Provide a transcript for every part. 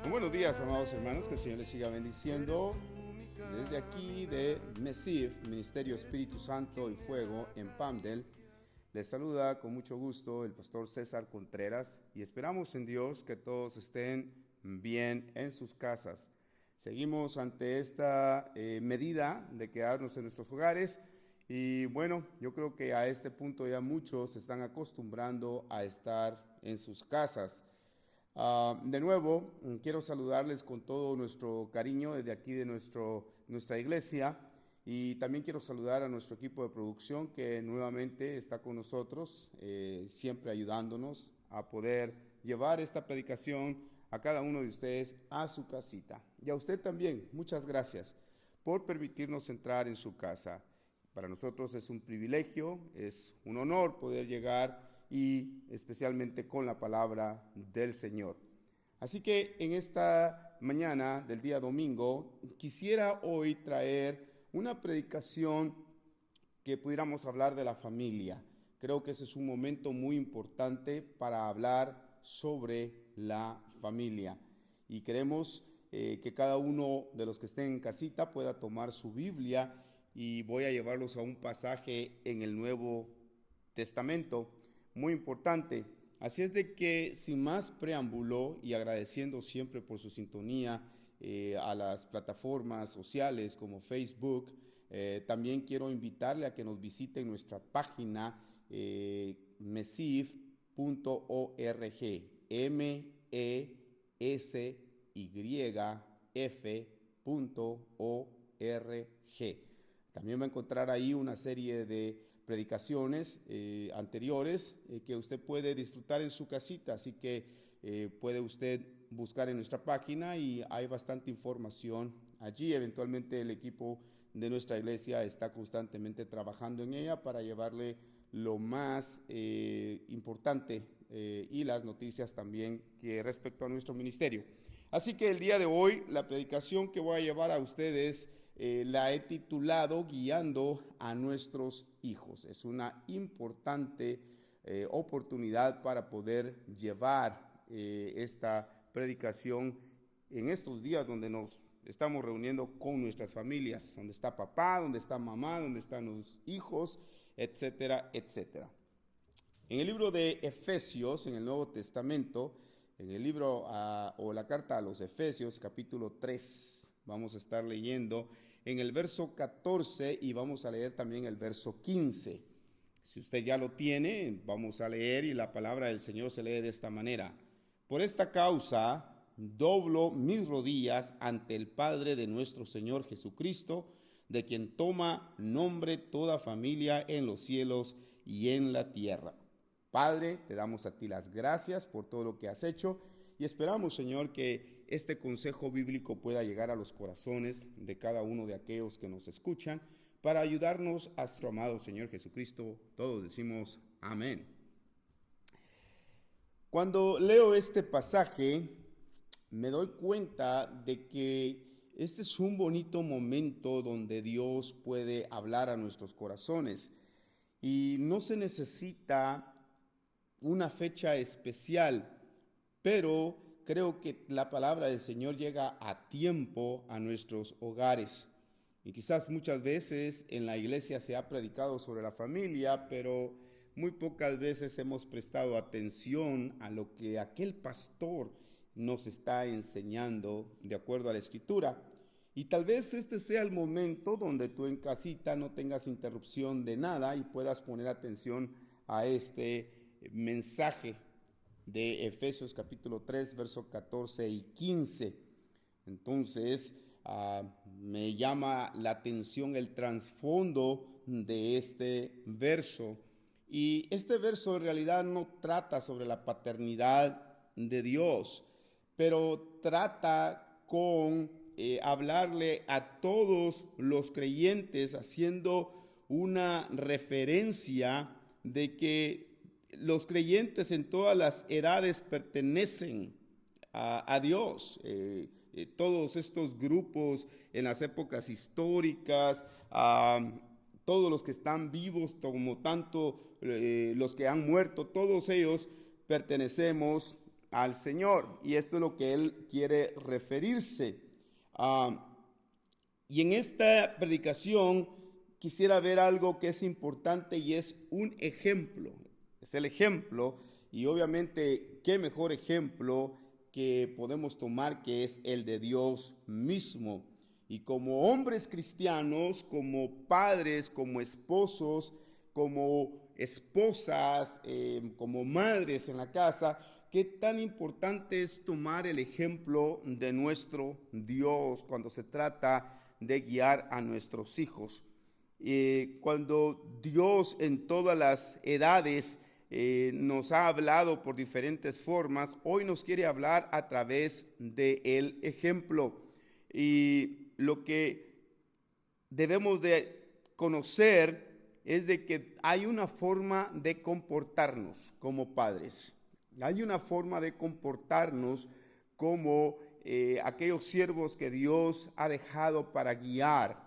Muy buenos días, amados hermanos, que el Señor les siga bendiciendo. Desde aquí de MESIF, Ministerio Espíritu Santo y Fuego en Pamdel, les saluda con mucho gusto el pastor César Contreras y esperamos en Dios que todos estén bien en sus casas. Seguimos ante esta medida de quedarnos en nuestros hogares y bueno, yo creo que a este punto ya muchos se están acostumbrando a estar en sus casas. De nuevo, quiero saludarles con todo nuestro cariño desde aquí de nuestra iglesia y también quiero saludar a nuestro equipo de producción que nuevamente está con nosotros, siempre ayudándonos a poder llevar esta predicación a cada uno de ustedes a su casita. Y a usted también, muchas gracias por permitirnos entrar en su casa. Para nosotros es un privilegio, es un honor poder llegar y especialmente con la palabra del Señor. Así que en esta mañana del día domingo quisiera hoy traer una predicación que pudiéramos hablar de la familia. Creo que ese es un momento muy importante para hablar sobre la familia y queremos que cada uno de los que estén en casita pueda tomar su Biblia y voy a llevarlos a un pasaje en el Nuevo Testamento muy importante. Así es de que sin más preámbulo y agradeciendo siempre por su sintonía a las plataformas sociales como Facebook, también quiero invitarle a que nos visite en nuestra página mesif.org, mesyf.org. También va a encontrar ahí una serie de predicaciones anteriores que usted puede disfrutar en su casita, así que puede usted buscar en nuestra página y hay bastante información allí. Eventualmente el equipo de nuestra iglesia está constantemente trabajando en ella para llevarle lo más importante y las noticias también que respecto a nuestro ministerio. Así que el día de hoy la predicación que voy a llevar a ustedes la he titulado Guiando a nuestros hijos. Es una importante oportunidad para poder llevar esta predicación en estos días donde nos estamos reuniendo con nuestras familias, donde está papá, donde está mamá, donde están los hijos, etcétera, etcétera. En el libro de Efesios, en el Nuevo Testamento, en el libro o la carta a los Efesios, capítulo 3, vamos a estar leyendo en el verso 14 y vamos a leer también el verso 15. Si usted ya lo tiene, vamos a leer y la palabra del Señor se lee de esta manera. Por esta causa, doblo mis rodillas ante el Padre de nuestro Señor Jesucristo, de quien toma nombre toda familia en los cielos y en la tierra. Padre, te damos a ti las gracias por todo lo que has hecho y esperamos, Señor, que este consejo bíblico pueda llegar a los corazones de cada uno de aquellos que nos escuchan para ayudarnos a nuestro amado Señor Jesucristo. Todos decimos amén. Cuando leo este pasaje, me doy cuenta de que este es un bonito momento donde Dios puede hablar a nuestros corazones y no se necesita una fecha especial, pero creo que la palabra del Señor llega a tiempo a nuestros hogares. Y quizás muchas veces en la iglesia se ha predicado sobre la familia, pero muy pocas veces hemos prestado atención a lo que aquel pastor nos está enseñando de acuerdo a la Escritura. Y tal vez este sea el momento donde tú en casita no tengas interrupción de nada y puedas poner atención a este mensaje de Efesios capítulo 3, verso 14 y 15. Entonces, me llama la atención el trasfondo de este verso. Y este verso en realidad no trata sobre la paternidad de Dios, pero trata con hablarle a todos los creyentes, haciendo una referencia de que los creyentes en todas las edades pertenecen a Dios. Todos estos grupos en las épocas históricas, todos los que están vivos, como tanto los que han muerto, todos ellos pertenecemos al Señor. Y esto es lo que él quiere referirse. Y en esta predicación quisiera ver algo que es importante y es un ejemplo. Es el ejemplo, y obviamente qué mejor ejemplo que podemos tomar que es el de Dios mismo. Y como hombres cristianos, como padres, como esposos, como esposas, como madres en la casa, qué tan importante es tomar el ejemplo de nuestro Dios cuando se trata de guiar a nuestros hijos. Cuando Dios en todas las edades nos ha hablado por diferentes formas, hoy nos quiere hablar a través del ejemplo. Y lo que debemos de conocer es de que hay una forma de comportarnos como padres. Hay una forma de comportarnos como aquellos siervos que Dios ha dejado para guiar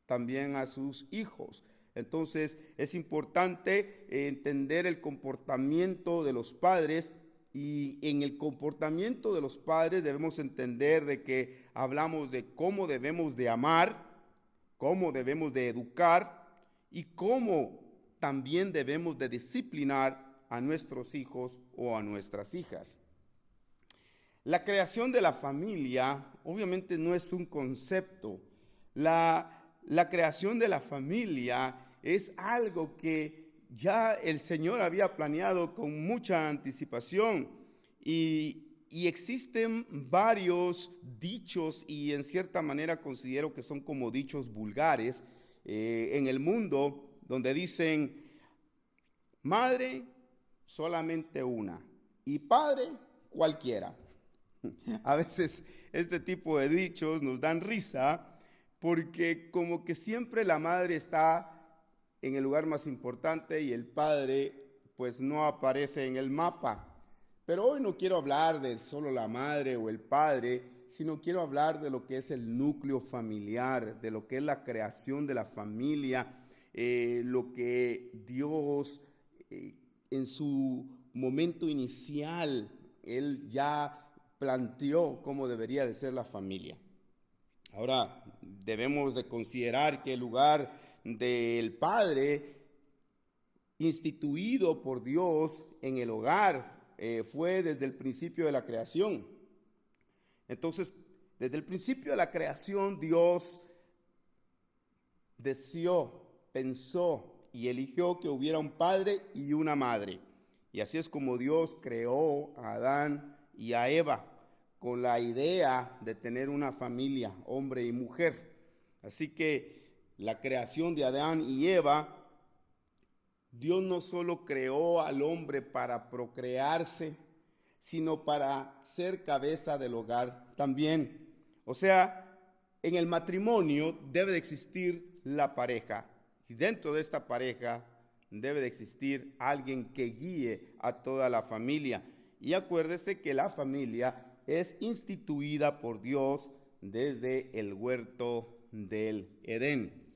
también a sus hijos. Entonces es importante entender el comportamiento de los padres, y en el comportamiento de los padres debemos entender de que hablamos de cómo debemos de amar, cómo debemos de educar y cómo también debemos de disciplinar a nuestros hijos o a nuestras hijas. La creación de la familia obviamente no es un concepto. La creación de la familia es algo que ya el Señor había planeado con mucha anticipación, y existen varios dichos, y en cierta manera considero que son como dichos vulgares en el mundo, donde dicen: madre solamente una y padre cualquiera. A veces este tipo de dichos nos dan risa, porque como que siempre la madre está en el lugar más importante y el padre pues no aparece en el mapa. Pero hoy no quiero hablar de solo la madre o el padre, sino quiero hablar de lo que es el núcleo familiar, de lo que es la creación de la familia, lo que Dios en su momento inicial, Él ya planteó cómo debería de ser la familia. Ahora, debemos de considerar que el lugar del padre instituido por Dios en el hogar fue desde el principio de la creación. Entonces, desde el principio de la creación, Dios deseó, pensó y eligió que hubiera un padre y una madre. Y así es como Dios creó a Adán y a Eva, con la idea de tener una familia, hombre y mujer. Así que la creación de Adán y Eva, Dios no solo creó al hombre para procrearse, sino para ser cabeza del hogar también. O sea, en el matrimonio debe de existir la pareja, y dentro de esta pareja debe de existir alguien que guíe a toda la familia. Y acuérdese que la familia es instituida por Dios desde el huerto del Edén.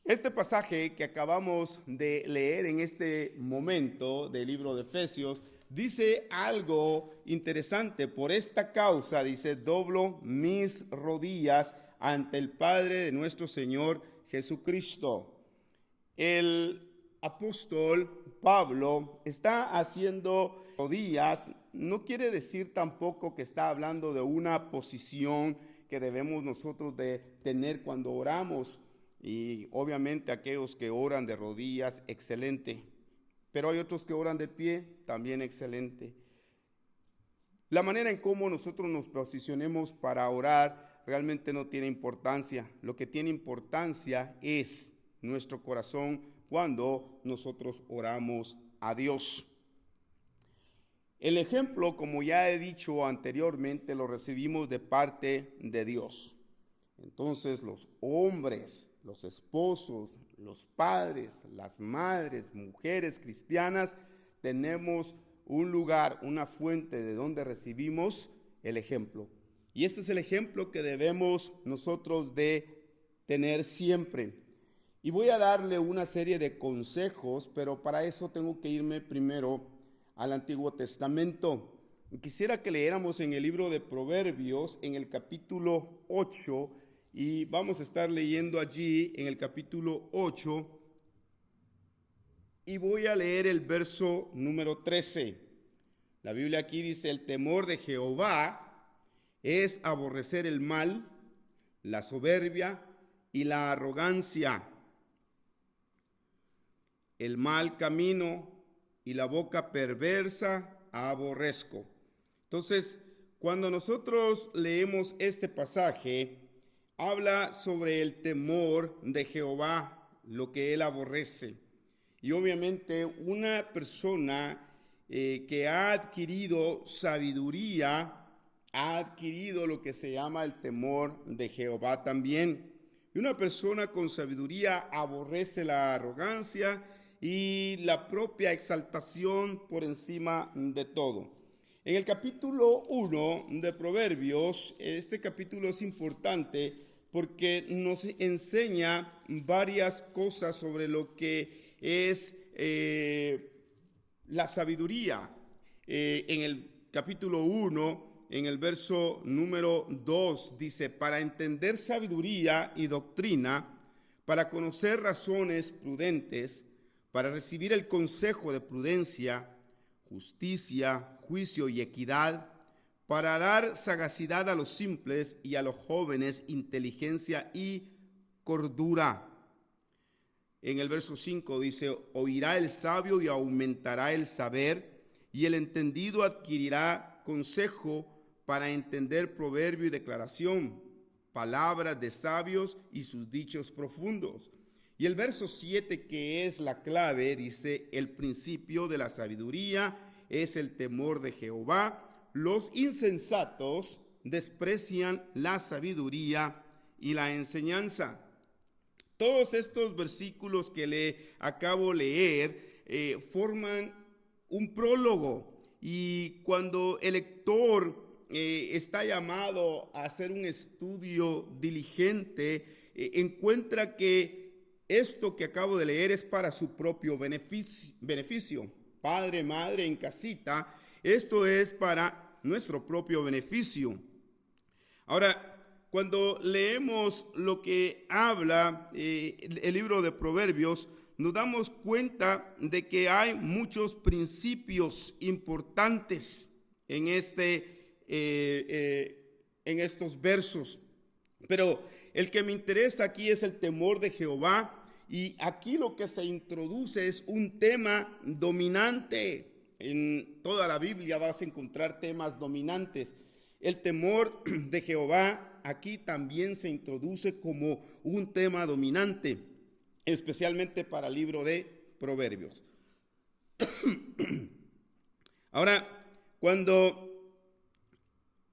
Este pasaje que acabamos de leer en este momento del libro de Efesios dice algo interesante. Por esta causa, dice, doblo mis rodillas ante el Padre de nuestro Señor Jesucristo. El apóstol Pablo está haciendo rodillas. No quiere decir tampoco que está hablando de una posición que debemos nosotros de tener cuando oramos. Y obviamente aquellos que oran de rodillas, excelente. Pero hay otros que oran de pie, también excelente. La manera en cómo nosotros nos posicionemos para orar realmente no tiene importancia. Lo que tiene importancia es nuestro corazón cuando nosotros oramos a Dios. El ejemplo, como ya he dicho anteriormente, lo recibimos de parte de Dios. Entonces los hombres, los esposos, los padres, las madres, mujeres cristianas, tenemos un lugar, una fuente de donde recibimos el ejemplo. Y este es el ejemplo que debemos nosotros de tener siempre. Y voy a darle una serie de consejos, pero para eso tengo que irme primero al Antiguo Testamento. quisiera que leéramos en el libro de Proverbios, en el capítulo 8, y vamos a estar leyendo allí en el capítulo 8, y voy a leer el verso número 13. La Biblia aquí dice: el temor de Jehová es aborrecer el mal, la soberbia y la arrogancia, el mal camino y la boca perversa aborrezco. Entonces, cuando nosotros leemos este pasaje, habla sobre el temor de Jehová, lo que él aborrece. Y obviamente una persona que ha adquirido sabiduría, ha adquirido lo que se llama el temor de Jehová también. Y una persona con sabiduría aborrece la arrogancia y la propia exaltación por encima de todo. En el capítulo 1 de Proverbios, este capítulo es importante porque nos enseña varias cosas sobre lo que es la sabiduría. En el capítulo 1, en el verso número 2, dice: para entender sabiduría y doctrina, para conocer razones prudentes, para recibir el consejo de prudencia, justicia, juicio y equidad, para dar sagacidad a los simples y a los jóvenes inteligencia y cordura. En el verso 5 dice: oirá el sabio y aumentará el saber, y el entendido adquirirá consejo para entender proverbio y declaración, palabras de sabios y sus dichos profundos. Y el verso 7, que es la clave, dice: el principio de la sabiduría es el temor de Jehová. Los insensatos desprecian la sabiduría y la enseñanza. Todos estos versículos que le acabo de leer forman un prólogo, y cuando el lector está llamado a hacer un estudio diligente, encuentra que esto que acabo de leer es para su propio beneficio. Padre, madre, en casita, esto es para nuestro propio beneficio. Ahora, cuando leemos lo que habla el libro de Proverbios, nos damos cuenta de que hay muchos principios importantes en estos versos. Pero el que me interesa aquí es el temor de Jehová, y aquí lo que se introduce es un tema dominante. En toda la Biblia vas a encontrar temas dominantes. El temor de Jehová aquí también se introduce como un tema dominante, especialmente para el libro de Proverbios. Ahora, cuando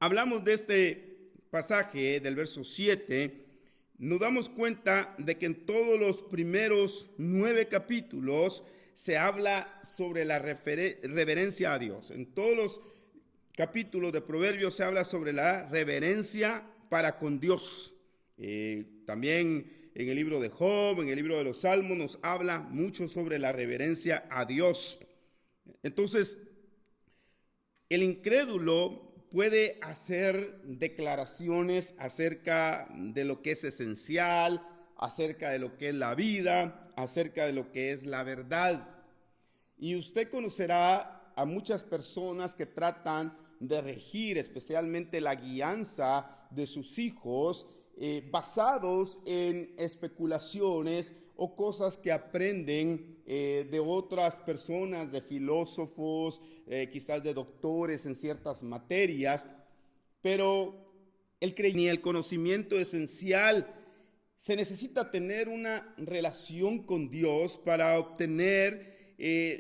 hablamos de este pasaje del verso 7, nos damos cuenta de que en todos los primeros 9 capítulos se habla sobre la reverencia a Dios. En todos los capítulos de Proverbios se habla sobre la reverencia para con Dios. También en el libro de Job, en el libro de los Salmos, nos habla mucho sobre la reverencia a Dios. Entonces, el incrédulo puede hacer declaraciones acerca de lo que es esencial, acerca de lo que es la vida, acerca de lo que es la verdad. Y usted conocerá a muchas personas que tratan de regir especialmente la guianza de sus hijos basados en especulaciones o cosas que aprenden de otras personas, de filósofos, quizás de doctores en ciertas materias, pero ni el conocimiento esencial. Se necesita tener una relación con Dios para obtener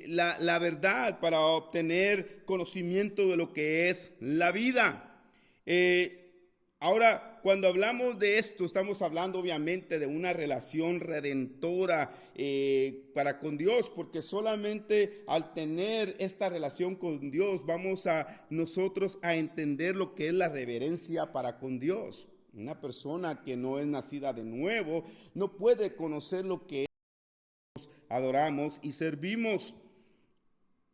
la verdad, para obtener conocimiento de lo que es la vida. Ahora, cuando hablamos de esto, estamos hablando obviamente de una relación redentora para con Dios, porque solamente al tener esta relación con Dios vamos a nosotros a entender lo que es la reverencia para con Dios. Una persona que no es nacida de nuevo no puede conocer lo que adoramos y servimos.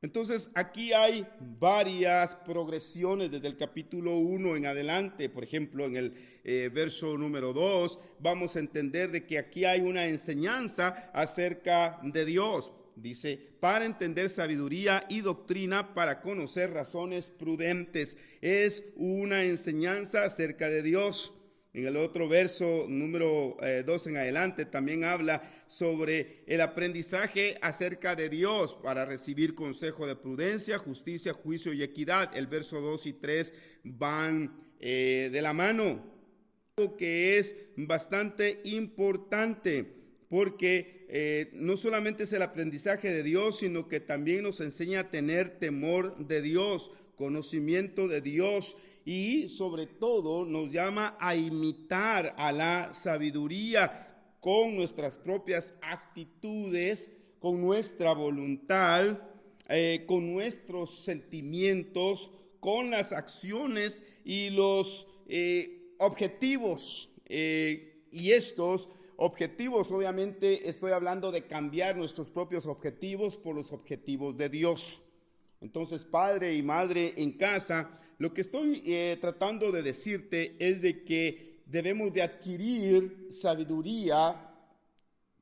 Entonces, aquí hay varias progresiones desde el capítulo 1 en adelante. Por ejemplo, en el verso número 2, vamos a entender de que aquí hay una enseñanza acerca de Dios. Dice, para entender sabiduría y doctrina, para conocer razones prudentes. Es una enseñanza acerca de Dios. En el otro verso, número 2 en adelante, también habla sobre el aprendizaje acerca de Dios para recibir consejo de prudencia, justicia, juicio y equidad. El verso 2 y 3 van de la mano, algo que es bastante importante porque no solamente es el aprendizaje de Dios, sino que también nos enseña a tener temor de Dios, conocimiento de Dios. Y sobre todo nos llama a imitar a la sabiduría con nuestras propias actitudes, con nuestra voluntad, con nuestros sentimientos, con las acciones y los objetivos. Y estos objetivos, obviamente, estoy hablando de cambiar nuestros propios objetivos por los objetivos de Dios. Entonces, padre y madre en casa, lo que estoy tratando de decirte es de que debemos de adquirir sabiduría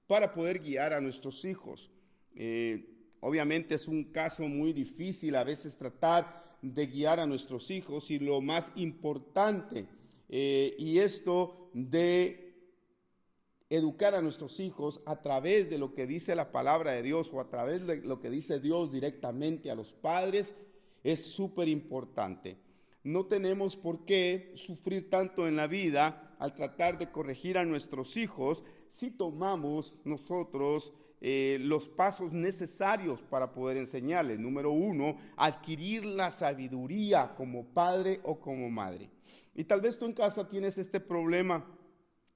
para poder guiar a nuestros hijos. Obviamente es un caso muy difícil a veces tratar de guiar a nuestros hijos, y lo más importante, y esto de educar a nuestros hijos a través de lo que dice la palabra de Dios o a través de lo que dice Dios directamente a los padres, es súper importante. No tenemos por qué sufrir tanto en la vida al tratar de corregir a nuestros hijos si tomamos nosotros los pasos necesarios para poder enseñarles. Número 1, adquirir la sabiduría como padre o como madre. Y tal vez tú en casa tienes este problema.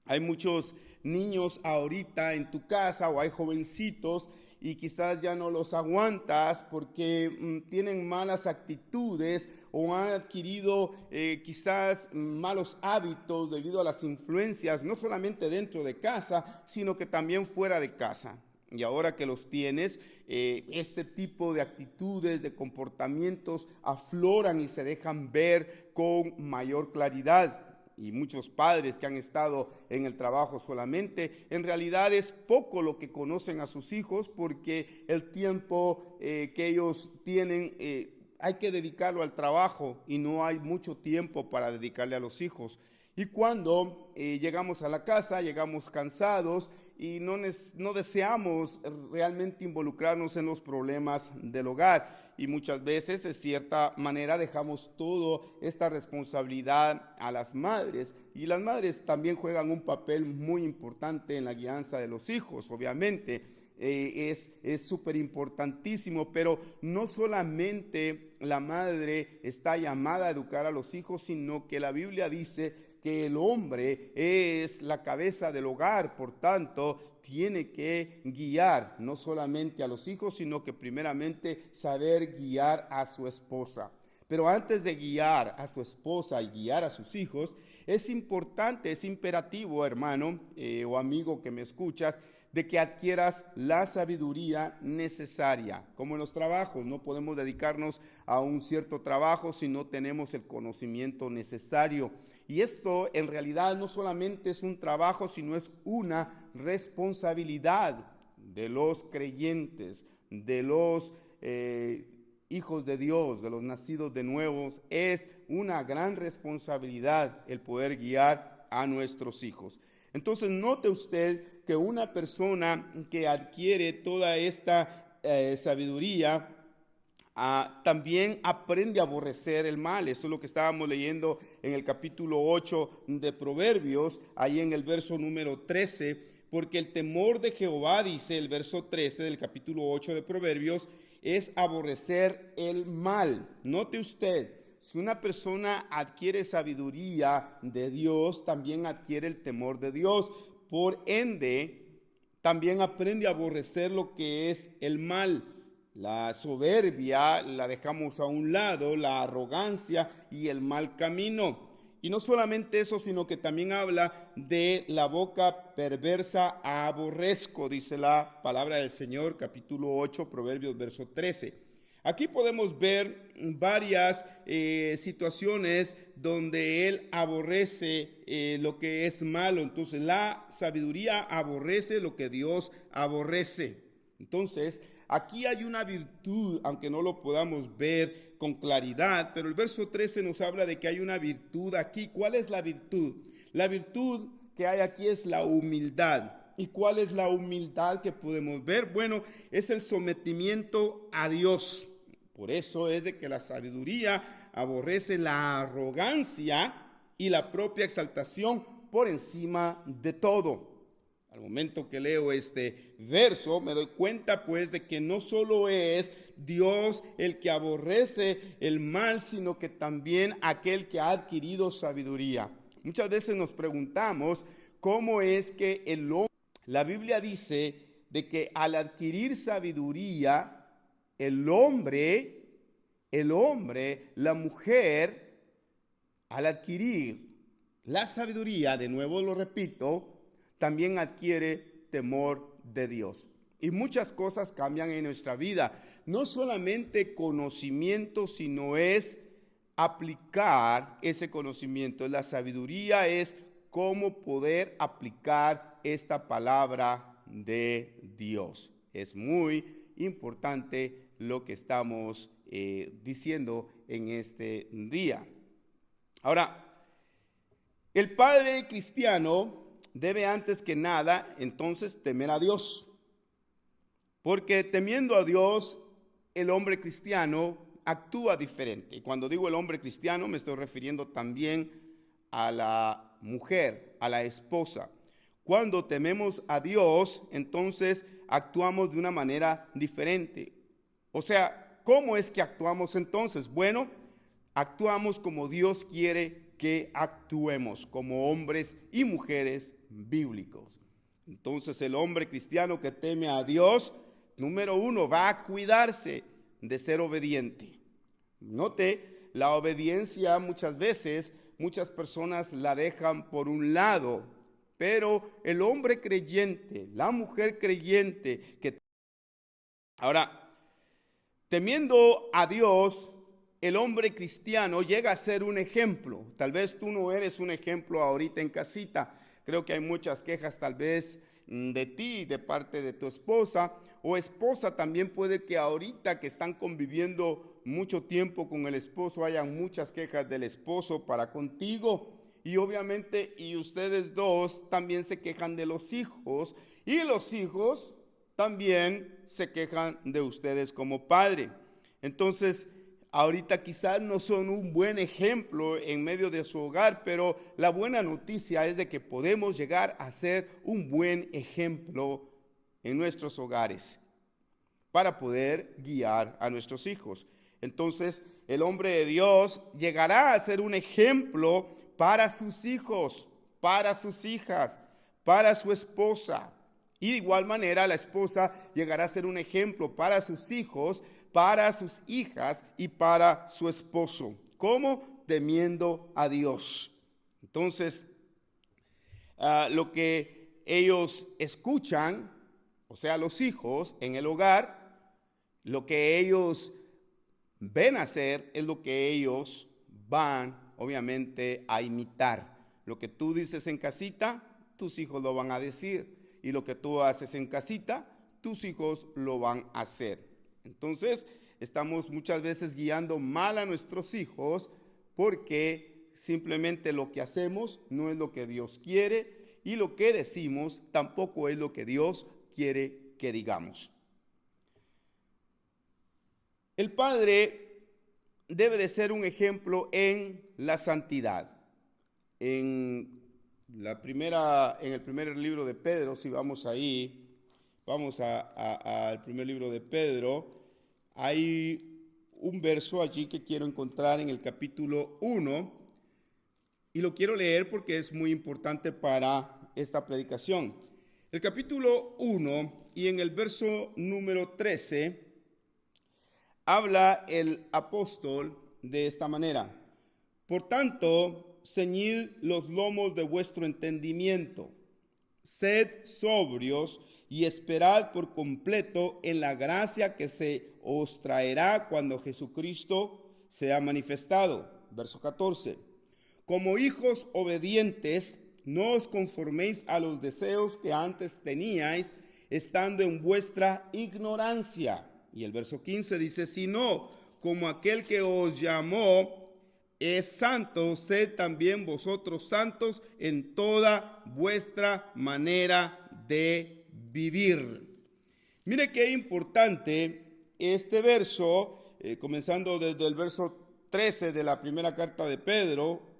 Hay muchos niños ahorita en tu casa o hay jovencitos y quizás ya no los aguantas porque tienen malas actitudes o han adquirido quizás malos hábitos debido a las influencias, no solamente dentro de casa, sino que también fuera de casa. Y ahora que los tienes, este tipo de actitudes, de comportamientos afloran y se dejan ver con mayor claridad. Y muchos padres que han estado en el trabajo solamente, en realidad es poco lo que conocen a sus hijos, porque el tiempo que ellos tienen hay que dedicarlo al trabajo y no hay mucho tiempo para dedicarle a los hijos. Y cuando llegamos a la casa, llegamos cansados y no deseamos realmente involucrarnos en los problemas del hogar. Y muchas veces, de cierta manera, dejamos toda esta responsabilidad a las madres. Y las madres también juegan un papel muy importante en la guianza de los hijos, obviamente. Es súper importantísimo, pero no solamente la madre está llamada a educar a los hijos, sino que la Biblia dice que el hombre es la cabeza del hogar, por tanto, tiene que guiar no solamente a los hijos, sino que primeramente saber guiar a su esposa. Pero antes de guiar a su esposa y guiar a sus hijos, es importante, es imperativo, hermano o amigo que me escuchas, de que adquieras la sabiduría necesaria. Como en los trabajos, no podemos dedicarnos a un cierto trabajo si no tenemos el conocimiento necesario. Y esto en realidad no solamente es un trabajo, sino es una responsabilidad de los creyentes, de los hijos de Dios, de los nacidos de nuevo. Es una gran responsabilidad el poder guiar a nuestros hijos. Entonces note usted que una persona que adquiere toda esta sabiduría también aprende a aborrecer el mal. Eso es lo que estábamos leyendo en el capítulo 8 de Proverbios, ahí en el verso número 13, porque el temor de Jehová, dice el verso 13 del capítulo 8 de Proverbios, es aborrecer el mal. Note usted, si una persona adquiere sabiduría de Dios, también adquiere el temor de Dios. Por ende, también aprende a aborrecer lo que es el mal. La soberbia la dejamos a un lado, la arrogancia y el mal camino. Y no solamente eso, sino que también habla de la boca perversa aborrezco, dice la palabra del Señor, capítulo 8, Proverbios, verso 13. Aquí podemos ver varias situaciones donde él aborrece lo que es malo. Entonces la sabiduría aborrece lo que Dios aborrece. Entonces aquí hay una virtud, aunque no lo podamos ver con claridad, pero el verso 13 nos habla de que hay una virtud aquí. ¿Cuál es la virtud? La virtud que hay aquí es la humildad. ¿Y cuál es la humildad que podemos ver? Bueno, es el sometimiento a Dios. Por eso es de que la sabiduría aborrece la arrogancia y la propia exaltación por encima de todo. Al momento que leo este verso, me doy cuenta pues de que no solo es Dios el que aborrece el mal, sino que también aquel que ha adquirido sabiduría. Muchas veces nos preguntamos cómo es que el hombre, la Biblia dice de que al adquirir sabiduría, el hombre, la mujer, al adquirir la sabiduría, de nuevo lo repito, también adquiere temor de Dios. Y muchas cosas cambian en nuestra vida. No solamente conocimiento, sino es aplicar ese conocimiento. La sabiduría es cómo poder aplicar esta palabra de Dios. Es muy importante lo que estamos diciendo en este día. Ahora, el padre cristiano debe antes que nada entonces temer a Dios, porque temiendo a Dios el hombre cristiano actúa diferente. Y cuando digo el hombre cristiano me estoy refiriendo también a la mujer, a la esposa. Cuando tememos a Dios, entonces actuamos de una manera diferente. O sea, ¿cómo es que actuamos entonces? Bueno, actuamos como Dios quiere que actuemos, como hombres y mujeres bíblicos. Entonces el hombre cristiano que teme a Dios, número uno, va a cuidarse de ser obediente. Note, la obediencia muchas veces, muchas personas la dejan por un lado, pero el hombre creyente, la mujer creyente, ahora, temiendo a Dios, el hombre cristiano llega a ser un ejemplo. Tal vez tú no eres un ejemplo ahorita en casita. Creo que hay muchas quejas tal vez de ti, de parte de tu esposa, o esposa también puede que ahorita que están conviviendo mucho tiempo con el esposo hayan muchas quejas del esposo para contigo. Y obviamente, y ustedes dos también se quejan de los hijos, y los hijos también se quejan de ustedes como padre. Entonces, ahorita quizás no son un buen ejemplo en medio de su hogar, pero la buena noticia es de que podemos llegar a ser un buen ejemplo en nuestros hogares para poder guiar a nuestros hijos. Entonces, el hombre de Dios llegará a ser un ejemplo para sus hijos, para sus hijas, para su esposa. Y de igual manera la esposa llegará a ser un ejemplo para sus hijos, para sus hijas y para su esposo. ¿Cómo? Temiendo a Dios. Entonces, lo que ellos escuchan, o sea, los hijos en el hogar, lo que ellos ven hacer es lo que ellos van, obviamente, a imitar. Lo que tú dices en casita, tus hijos lo van a decir. Y lo que tú haces en casita, tus hijos lo van a hacer. Entonces, estamos muchas veces guiando mal a nuestros hijos porque simplemente lo que hacemos no es lo que Dios quiere y lo que decimos tampoco es lo que Dios quiere que digamos. El padre debe de ser un ejemplo en la santidad. En el primer libro de Pedro, si vamos ahí, vamos al primer libro de Pedro, hay un verso allí que quiero encontrar en el capítulo 1 y lo quiero leer porque es muy importante para esta predicación. El capítulo 1 y en el verso número 13 habla el apóstol de esta manera: por tanto, ceñid los lomos de vuestro entendimiento, sed sobrios y esperad por completo en la gracia que se os traerá cuando Jesucristo sea manifestado. Verso 14. Como hijos obedientes, no os conforméis a los deseos que antes teníais, estando en vuestra ignorancia. Y el verso 15 dice, sino como aquel que os llamó es santo, sed también vosotros santos en toda vuestra manera de vivir. Mire qué importante este verso, comenzando desde el verso 13 de la primera carta de Pedro.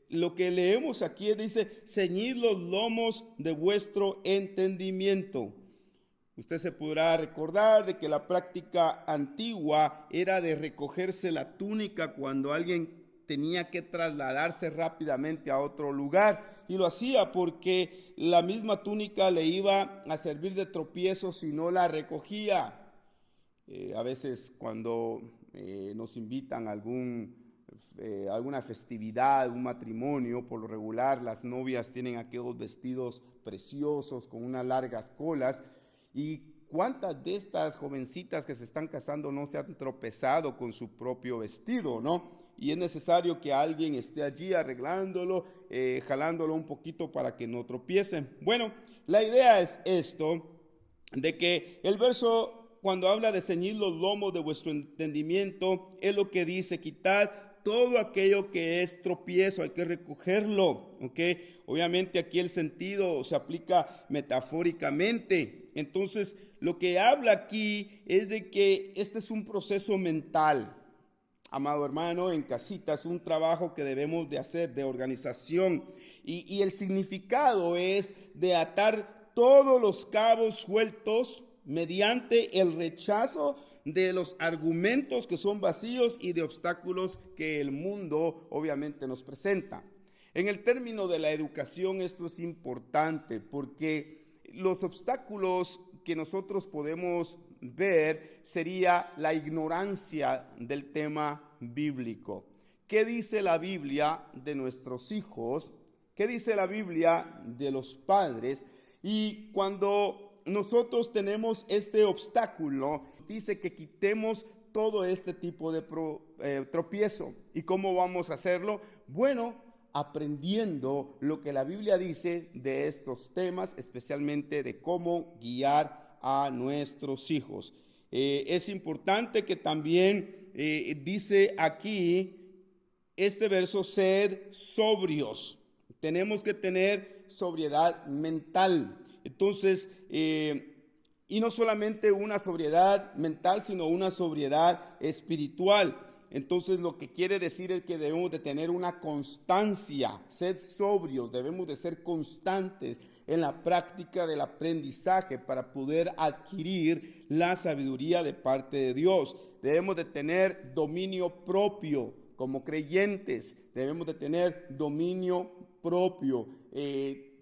Lo que leemos aquí dice, ceñid los lomos de vuestro entendimiento. Usted se podrá recordar de que la práctica antigua era de recogerse la túnica cuando alguien tenía que trasladarse rápidamente a otro lugar, y lo hacía porque la misma túnica le iba a servir de tropiezo si no la recogía. A veces cuando nos invitan a alguna festividad, un matrimonio, por lo regular las novias tienen aquellos vestidos preciosos con unas largas colas, y cuántas de estas jovencitas que se están casando no se han tropezado con su propio vestido, ¿no? Y es necesario que alguien esté allí arreglándolo, jalándolo un poquito para que no tropiecen. Bueno, la idea es esto, de que el verso, cuando habla de ceñir los lomos de vuestro entendimiento, es lo que dice, quitad todo aquello que es tropiezo, hay que recogerlo, ¿ok? Obviamente aquí el sentido se aplica metafóricamente. Entonces, lo que habla aquí es de que este es un proceso mental. Amado hermano, en casita es un trabajo que debemos de hacer, de organización. Y el significado es de atar todos los cabos sueltos mediante el rechazo de los argumentos que son vacíos y de obstáculos que el mundo obviamente nos presenta. En el término de la educación esto es importante porque los obstáculos que nosotros podemos ver sería la ignorancia del tema bíblico. ¿Qué dice la Biblia de nuestros hijos? ¿Qué dice la Biblia de los padres? Y cuando nosotros tenemos este obstáculo, dice que quitemos todo este tipo de tropiezo. ¿Y cómo vamos a hacerlo? Bueno, aprendiendo lo que la Biblia dice de estos temas, especialmente de cómo guiar a nuestros hijos. Es importante que también dice aquí este verso, sed sobrios. Tenemos que tener sobriedad mental. Entonces, y no solamente una sobriedad mental, sino una sobriedad espiritual. Entonces lo que quiere decir es que debemos de tener una constancia, sed sobrios, debemos de ser constantes en la práctica del aprendizaje para poder adquirir la sabiduría de parte de Dios. Debemos de tener dominio propio como creyentes, debemos de tener dominio propio,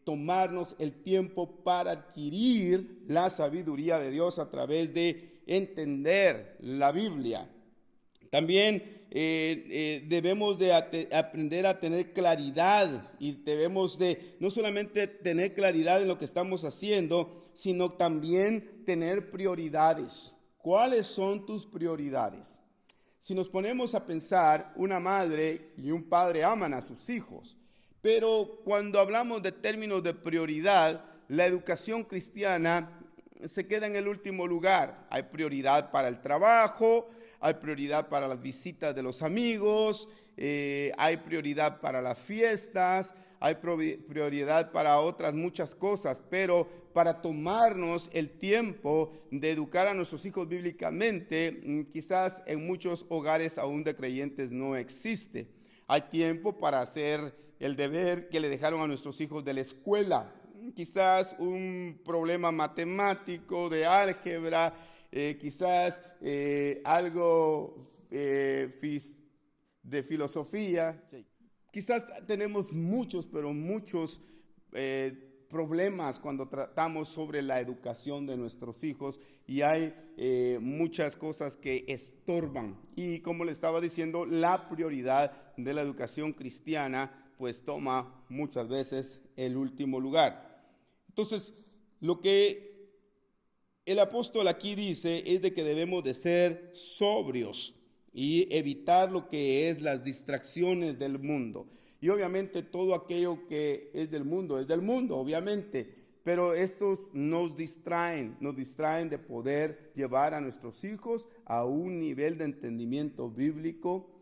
tomarnos el tiempo para adquirir la sabiduría de Dios a través de entender la Biblia. También debemos de aprender a tener claridad y debemos de no solamente tener claridad en lo que estamos haciendo, sino también tener prioridades. ¿Cuáles son tus prioridades? Si nos ponemos a pensar, una madre y un padre aman a sus hijos, pero cuando hablamos de términos de prioridad, la educación cristiana se queda en el último lugar. Hay prioridad para el trabajo, hay prioridad para las visitas de los amigos, hay prioridad para las fiestas, hay prioridad para otras muchas cosas, pero para tomarnos el tiempo de educar a nuestros hijos bíblicamente, quizás en muchos hogares aún de creyentes no existe. Hay tiempo para hacer el deber que le dejaron a nuestros hijos de la escuela, quizás un problema matemático, de álgebra, quizás algo de filosofía. Quizás tenemos muchos, pero muchos problemas cuando tratamos sobre la educación de nuestros hijos y hay muchas cosas que estorban. Y como le estaba diciendo, la prioridad de la educación cristiana pues toma muchas veces el último lugar. Entonces, lo que el apóstol aquí dice es de que debemos de ser sobrios y evitar lo que es las distracciones del mundo. Y obviamente todo aquello que es del mundo, obviamente, pero estos nos distraen de poder llevar a nuestros hijos a un nivel de entendimiento bíblico.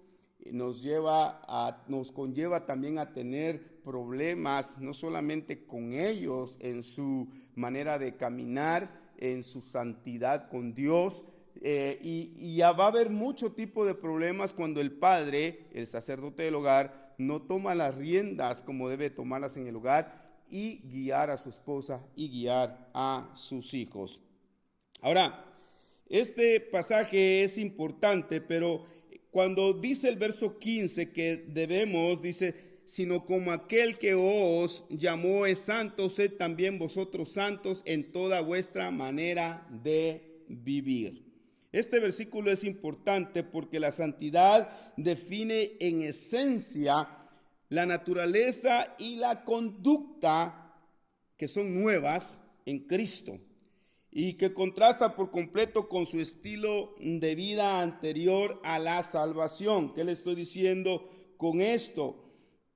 Nos conlleva también a tener problemas, no solamente con ellos en su manera de caminar, en su santidad con Dios, y ya va a haber mucho tipo de problemas cuando el padre, el sacerdote del hogar, no toma las riendas como debe tomarlas en el hogar y guiar a su esposa y guiar a sus hijos. Ahora, este pasaje es importante, pero cuando dice el verso 15 que debemos, dice, sino como aquel que os llamó es santo, sed también vosotros santos en toda vuestra manera de vivir. Este versículo es importante porque la santidad define en esencia la naturaleza y la conducta que son nuevas en Cristo y que contrasta por completo con su estilo de vida anterior a la salvación. ¿Qué le estoy diciendo con esto?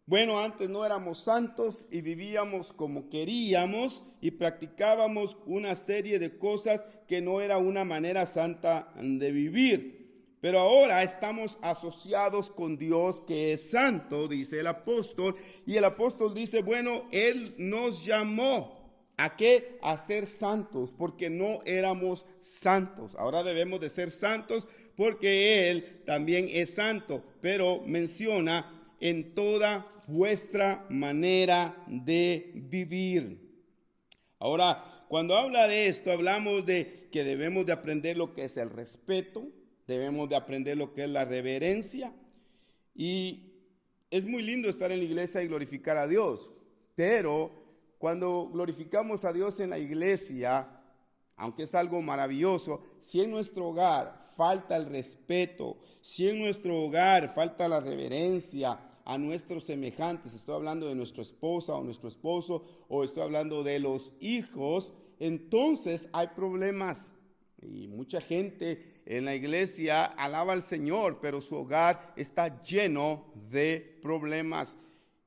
Bueno, antes no éramos santos y vivíamos como queríamos y practicábamos una serie de cosas que no era una manera santa de vivir. Pero ahora estamos asociados con Dios que es santo, dice el apóstol. Y el apóstol dice, bueno, Él nos llamó. ¿A qué? A ser santos, porque no éramos santos. Ahora debemos de ser santos porque Él también es santo, pero menciona en toda vuestra manera de vivir. Ahora, cuando habla de esto, hablamos de que debemos de aprender lo que es el respeto, debemos de aprender lo que es la reverencia. Y es muy lindo estar en la iglesia y glorificar a Dios, pero cuando glorificamos a Dios en la iglesia, aunque es algo maravilloso, si en nuestro hogar falta el respeto, si en nuestro hogar falta la reverencia a nuestros semejantes, estoy hablando de nuestra esposa o nuestro esposo, o estoy hablando de los hijos, entonces hay problemas. Y mucha gente en la iglesia alaba al Señor, pero su hogar está lleno de problemas.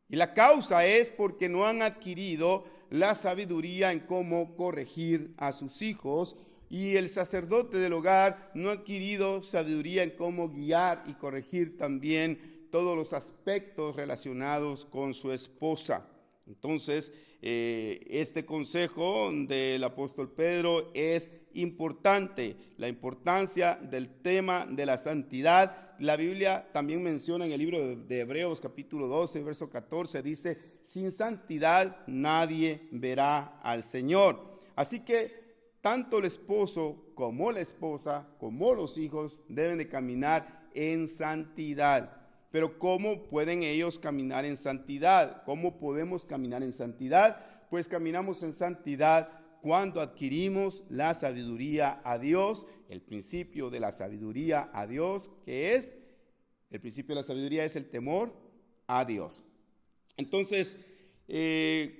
Y la causa es porque no han adquirido la sabiduría en cómo corregir a sus hijos, y el sacerdote del hogar no ha adquirido sabiduría en cómo guiar y corregir también todos los aspectos relacionados con su esposa. Entonces, este consejo del apóstol Pedro es importante, la importancia del tema de la santidad. La Biblia también menciona en el libro de Hebreos capítulo 12, verso 14, dice, sin santidad nadie verá al Señor. Así que tanto el esposo como la esposa, como los hijos, deben de caminar en santidad. Pero ¿cómo pueden ellos caminar en santidad? ¿Cómo podemos caminar en santidad? Pues caminamos en santidad cuando adquirimos la sabiduría a Dios, el principio de la sabiduría a Dios, que es, el principio de la sabiduría es el temor a Dios. Entonces,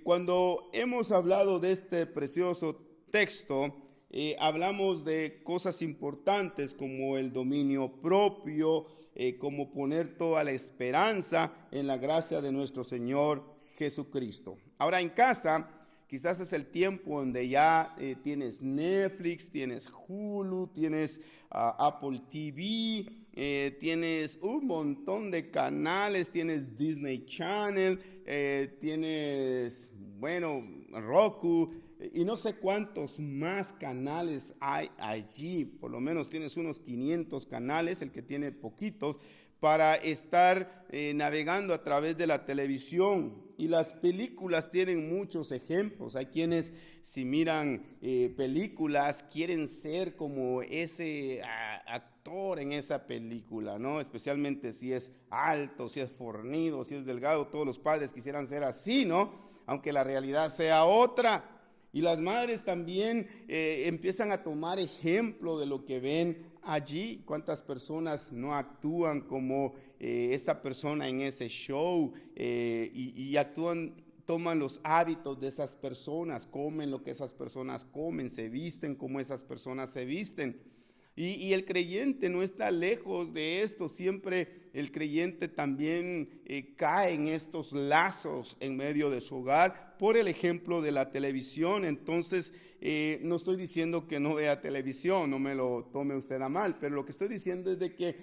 cuando hemos hablado de este precioso texto, hablamos de cosas importantes como el dominio propio, como poner toda la esperanza en la gracia de nuestro Señor Jesucristo. Ahora en casa, quizás es el tiempo donde ya tienes Netflix, tienes Hulu, tienes Apple TV, tienes un montón de canales, tienes Disney Channel, tienes, Roku, y no sé cuántos más canales hay allí. Por lo menos tienes unos 500 canales, el que tiene poquitos, para estar navegando a través de la televisión. Y las películas tienen muchos ejemplos. Hay quienes, si miran películas, quieren ser como ese actor en esa película, ¿no? Especialmente si es alto, si es fornido, si es delgado. Todos los padres quisieran ser así, ¿no? Aunque la realidad sea otra. Y las madres también empiezan a tomar ejemplo de lo que ven allí. ¿Cuántas personas no actúan como esa persona en ese show y actúan toman los hábitos de esas personas, comen lo que esas personas comen, se visten como esas personas se visten. Y el creyente no está lejos de esto, siempre el creyente también cae en estos lazos en medio de su hogar por el ejemplo de la televisión. Entonces, no estoy diciendo que no vea televisión, no me lo tome usted a mal, pero lo que estoy diciendo es de que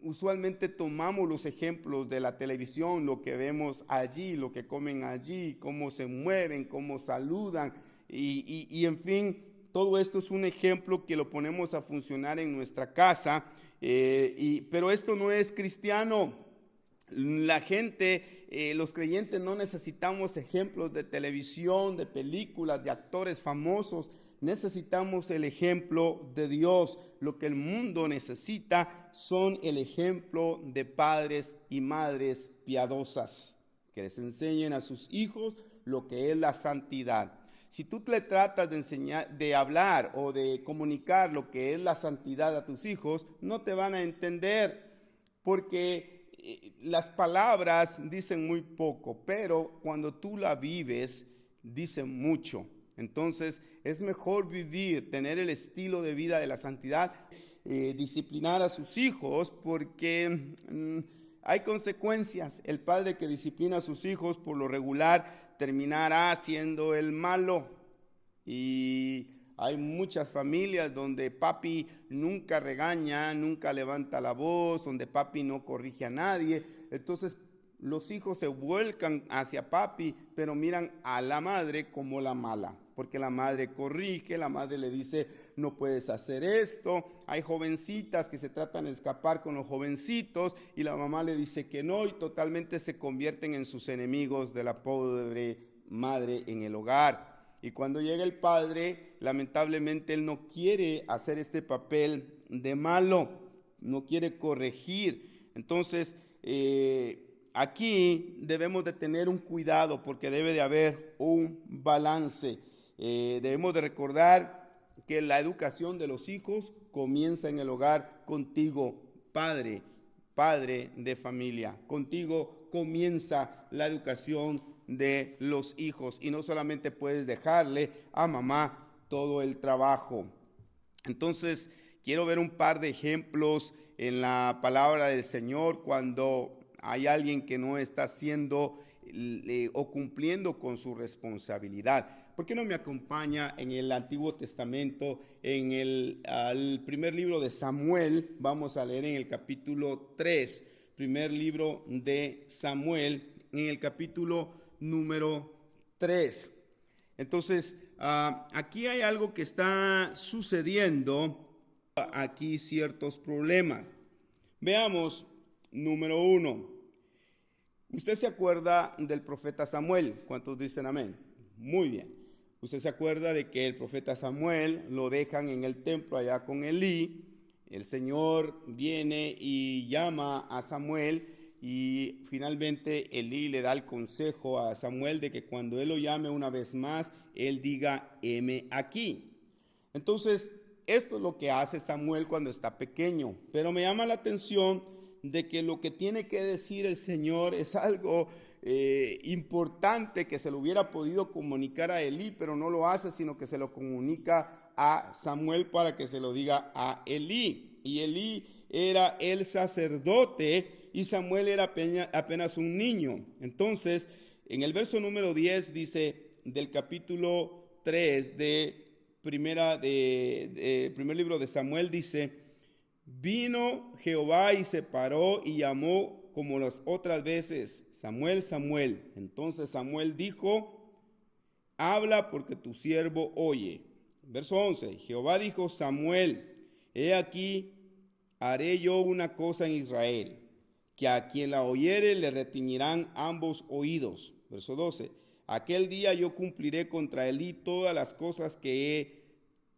usualmente tomamos los ejemplos de la televisión, lo que vemos allí, lo que comen allí, cómo se mueven, cómo saludan y en fin. Todo esto es un ejemplo que lo ponemos a funcionar en nuestra casa, pero esto no es cristiano. La gente, los creyentes no necesitamos ejemplos de televisión, de películas, de actores famosos. Necesitamos el ejemplo de Dios. Lo que el mundo necesita son el ejemplo de padres y madres piadosas, que les enseñen a sus hijos lo que es la santidad. Si tú le tratas de enseñar, de hablar o de comunicar lo que es la santidad a tus hijos, no te van a entender, porque las palabras dicen muy poco, pero cuando tú la vives, dicen mucho. Entonces, es mejor vivir, tener el estilo de vida de la santidad, disciplinar a sus hijos, porque hay consecuencias. El padre que disciplina a sus hijos, por lo regular, terminará siendo el malo. Y hay muchas familias donde papi nunca regaña, nunca levanta la voz, donde papi no corrige a nadie. Entonces los hijos se vuelcan hacia papi, pero miran a la madre como la mala, porque la madre corrige, la madre le dice no puedes hacer esto. Hay jovencitas que se tratan de escapar con los jovencitos y la mamá le dice que no, y totalmente se convierten en sus enemigos de la pobre madre en el hogar. Y cuando llega el padre, lamentablemente él no quiere hacer este papel de malo, no quiere corregir. Entonces, aquí debemos de tener un cuidado, porque debe de haber un balance. Debemos de recordar que la educación de los hijos comienza en el hogar contigo, padre de familia. Contigo comienza la educación de los hijos, y no solamente puedes dejarle a mamá todo el trabajo. Entonces, quiero ver un par de ejemplos en la palabra del Señor cuando hay alguien que no está haciendo o cumpliendo con su responsabilidad. ¿Por qué no me acompaña en el Antiguo Testamento, en el primer libro de Samuel? Vamos a leer en el capítulo 3, primer libro de Samuel, en el capítulo número 3. Entonces, aquí hay algo que está sucediendo, aquí ciertos problemas. Veamos, número 1. ¿Usted se acuerda del profeta Samuel? ¿Cuántos dicen amén? Muy bien. Usted se acuerda de que el profeta Samuel lo dejan en el templo allá con Elí. El Señor viene y llama a Samuel, y finalmente Elí le da el consejo a Samuel de que cuando él lo llame una vez más, él diga, heme aquí. Entonces, esto es lo que hace Samuel cuando está pequeño. Pero me llama la atención de que lo que tiene que decir el Señor es algo importante, que se lo hubiera podido comunicar a Elí, pero no lo hace, sino que se lo comunica a Samuel para que se lo diga a Elí. Y Elí era el sacerdote y Samuel era apenas un niño. Entonces, en el verso número 10 dice del capítulo 3 de primer libro de Samuel, dice: vino Jehová y se paró y llamó como las otras veces, Samuel, Samuel. Entonces Samuel dijo: habla, porque tu siervo oye. Verso 11, Jehová dijo: Samuel, he aquí, haré yo una cosa en Israel, que a quien la oyere le retiñirán ambos oídos. Verso 12, aquel día yo cumpliré contra Elí todas las cosas que he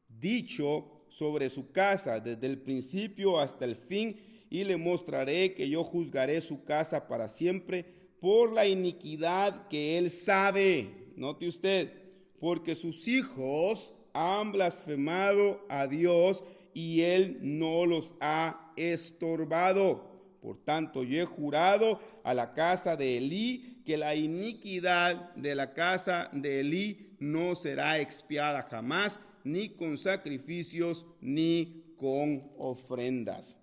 dicho sobre su casa, desde el principio hasta el fin, y le mostraré que yo juzgaré su casa para siempre por la iniquidad que él sabe. Note usted, porque sus hijos han blasfemado a Dios y él no los ha estorbado. Por tanto, yo he jurado a la casa de Elí que la iniquidad de la casa de Elí no será expiada jamás, ni con sacrificios, ni con ofrendas.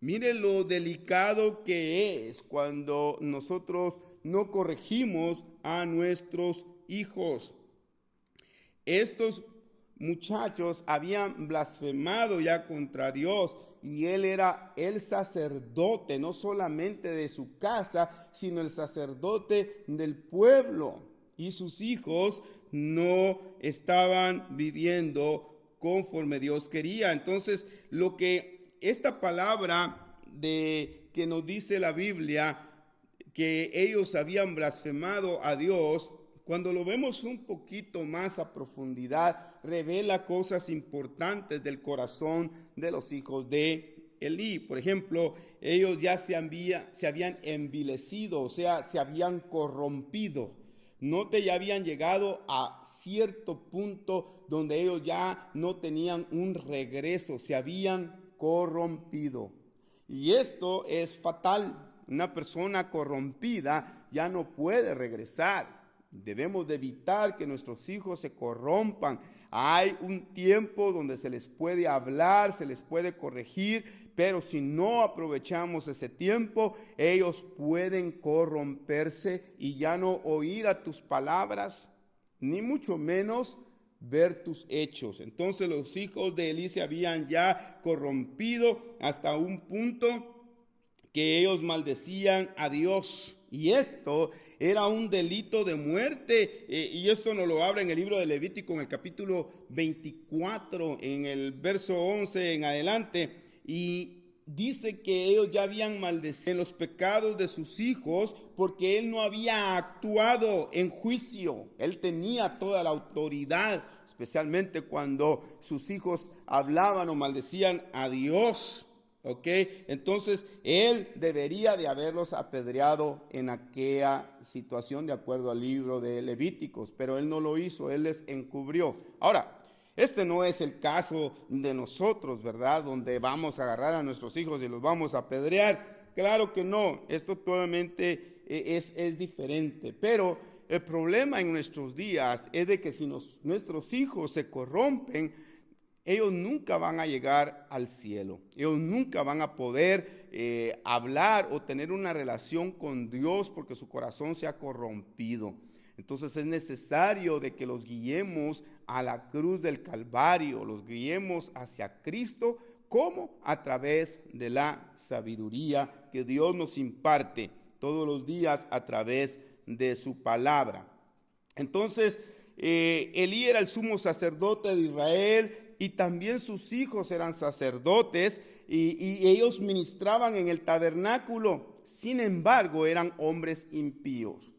Mire lo delicado que es cuando nosotros no corregimos a nuestros hijos. Estos muchachos habían blasfemado ya contra Dios, y él era el sacerdote, no solamente de su casa, sino el sacerdote del pueblo. Y sus hijos no estaban viviendo conforme Dios quería. Entonces, lo que esta palabra que nos dice la Biblia, que ellos habían blasfemado a Dios, cuando lo vemos un poquito más a profundidad, revela cosas importantes del corazón de los hijos de Elí. Por ejemplo, ellos ya se habían envilecido, o sea, se habían corrompido. Ya habían llegado a cierto punto donde ellos ya no tenían un regreso, se habían corrompido. Y esto es fatal. Una persona corrompida ya no puede regresar. Debemos de evitar que nuestros hijos se corrompan. Hay un tiempo donde se les puede hablar, se les puede corregir, pero si no aprovechamos ese tiempo, ellos pueden corromperse y ya no oír a tus palabras, ni mucho menos ver tus hechos. Entonces los hijos de Elí se habían ya corrompido hasta un punto que ellos maldecían a Dios, y esto era un delito de muerte, y esto nos lo habla en el libro de Levítico, en el capítulo 24, en el verso 11 en adelante, y dice que ellos ya habían maldecido en los pecados de sus hijos, porque él no había actuado en juicio. Él tenía toda la autoridad, especialmente cuando sus hijos hablaban o maldecían a Dios. ¿Ok? Entonces, él debería de haberlos apedreado en aquella situación de acuerdo al libro de Levíticos, pero él no lo hizo, él les encubrió. Ahora, este no es el caso de nosotros, ¿verdad? Donde vamos a agarrar a nuestros hijos y los vamos a apedrear. Claro que no, esto totalmente es diferente, pero el problema en nuestros días es de que si nuestros hijos se corrompen, ellos nunca van a llegar al cielo. Ellos nunca van a poder hablar o tener una relación con Dios porque su corazón se ha corrompido. Entonces es necesario de que los guiemos a la cruz del Calvario, los guiemos hacia Cristo, como a través de la sabiduría que Dios nos imparte todos los días a través de su palabra. Entonces, Elí era el sumo sacerdote de Israel, y también sus hijos eran sacerdotes, y ellos ministraban en el tabernáculo. Sin embargo, eran hombres impíos.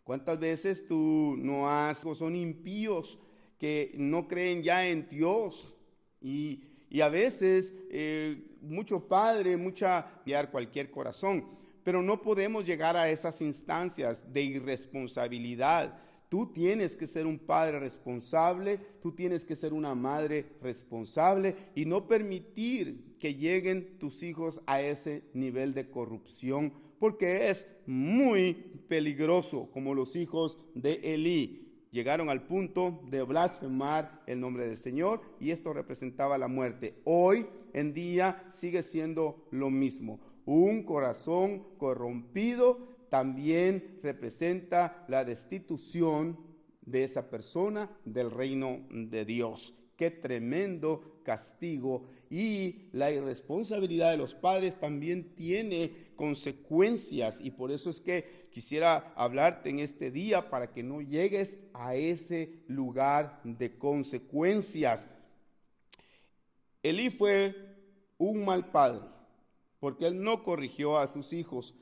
¿Cuántas veces son impíos que no creen ya en Dios? Y a veces mucho padre, cualquier corazón, pero no podemos llegar a esas instancias de irresponsabilidad. Tú tienes que ser un padre responsable, tú tienes que ser una madre responsable y no permitir que lleguen tus hijos a ese nivel de corrupción, porque es muy peligroso, como los hijos de Elí. Llegaron al punto de blasfemar el nombre del Señor, y esto representaba la muerte. Hoy en día sigue siendo lo mismo. Un corazón corrompido también representa la destitución de esa persona del reino de Dios. Qué tremendo castigo. Y la irresponsabilidad de los padres también tiene consecuencias, y por eso es que quisiera hablarte en este día para que no llegues a ese lugar de consecuencias. Elí fue un mal padre porque él no corrigió a sus hijos.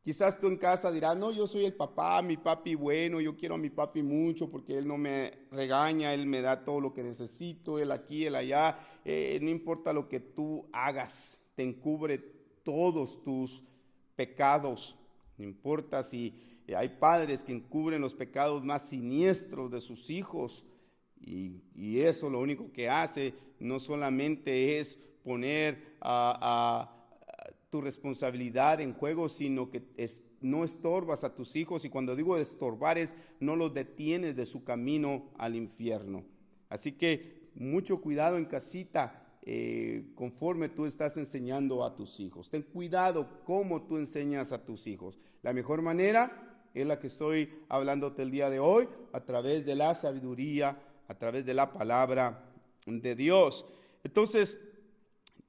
Quizás tú en casa dirás, no, yo soy el papá, mi papi bueno, yo quiero a mi papi mucho porque él no me regaña, él me da todo lo que necesito, él aquí, él allá, no importa lo que tú hagas, te encubre todos tus pecados. No importa si hay padres que encubren los pecados más siniestros de sus hijos, y eso lo único que hace no solamente es poner tu responsabilidad en juego, sino que no estorbas a tus hijos. Y cuando digo estorbar es no los detienes de su camino al infierno. Así que mucho cuidado en casita conforme tú estás enseñando a tus hijos. Ten cuidado cómo tú enseñas a tus hijos. La mejor manera es la que estoy hablándote el día de hoy, a través de la sabiduría, a través de la palabra de Dios. Entonces,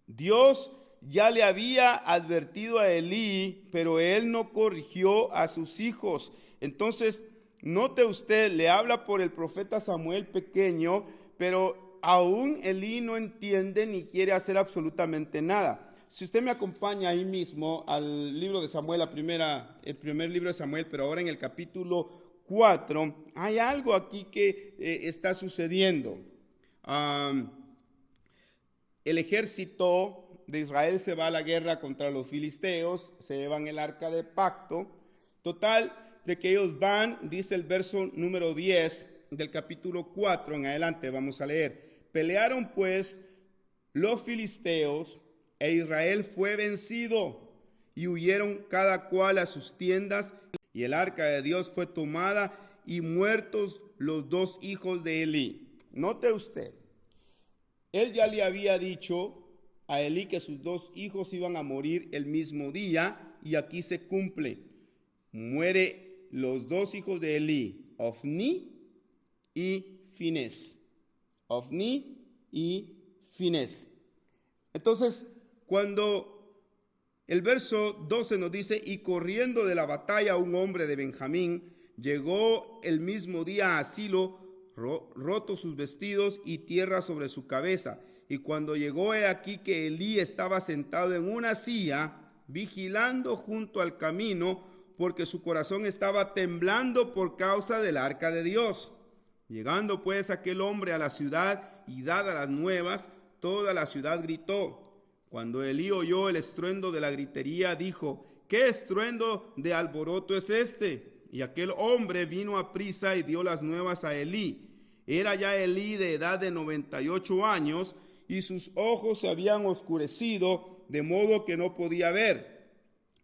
Dios ya le había advertido a Elí, pero él no corrigió a sus hijos. Entonces, note usted, le habla por el profeta Samuel pequeño, pero aún Elí no entiende ni quiere hacer absolutamente nada. Si usted me acompaña ahí mismo al libro de Samuel, el primer libro de Samuel, pero ahora en el capítulo 4, hay algo aquí que está sucediendo. El ejército de Israel se va a la guerra contra los filisteos, se llevan el arca de pacto. Total, de que ellos van, dice el verso número 10 del capítulo 4 en adelante, vamos a leer. Pelearon pues los filisteos e Israel fue vencido y huyeron cada cual a sus tiendas y el arca de Dios fue tomada y muertos los dos hijos de Elí. Note usted, él ya le había dicho a Elí que sus dos hijos iban a morir el mismo día y aquí se cumple. Muere los dos hijos de Elí, Ofni y Finés. Ofni y Finés. Entonces, cuando el verso 12 nos dice, y corriendo de la batalla un hombre de Benjamín, llegó el mismo día a Silo, roto sus vestidos y tierra sobre su cabeza. Y cuando llegó, he aquí que Elí estaba sentado en una silla, vigilando junto al camino, porque su corazón estaba temblando por causa del arca de Dios. Llegando pues aquel hombre a la ciudad y dadas las nuevas, toda la ciudad gritó. Cuando Elí oyó el estruendo de la gritería, dijo, ¿qué estruendo de alboroto es este? Y aquel hombre vino a prisa y dio las nuevas a Elí. Era ya Elí de edad de 98 años, y sus ojos se habían oscurecido, de modo que no podía ver.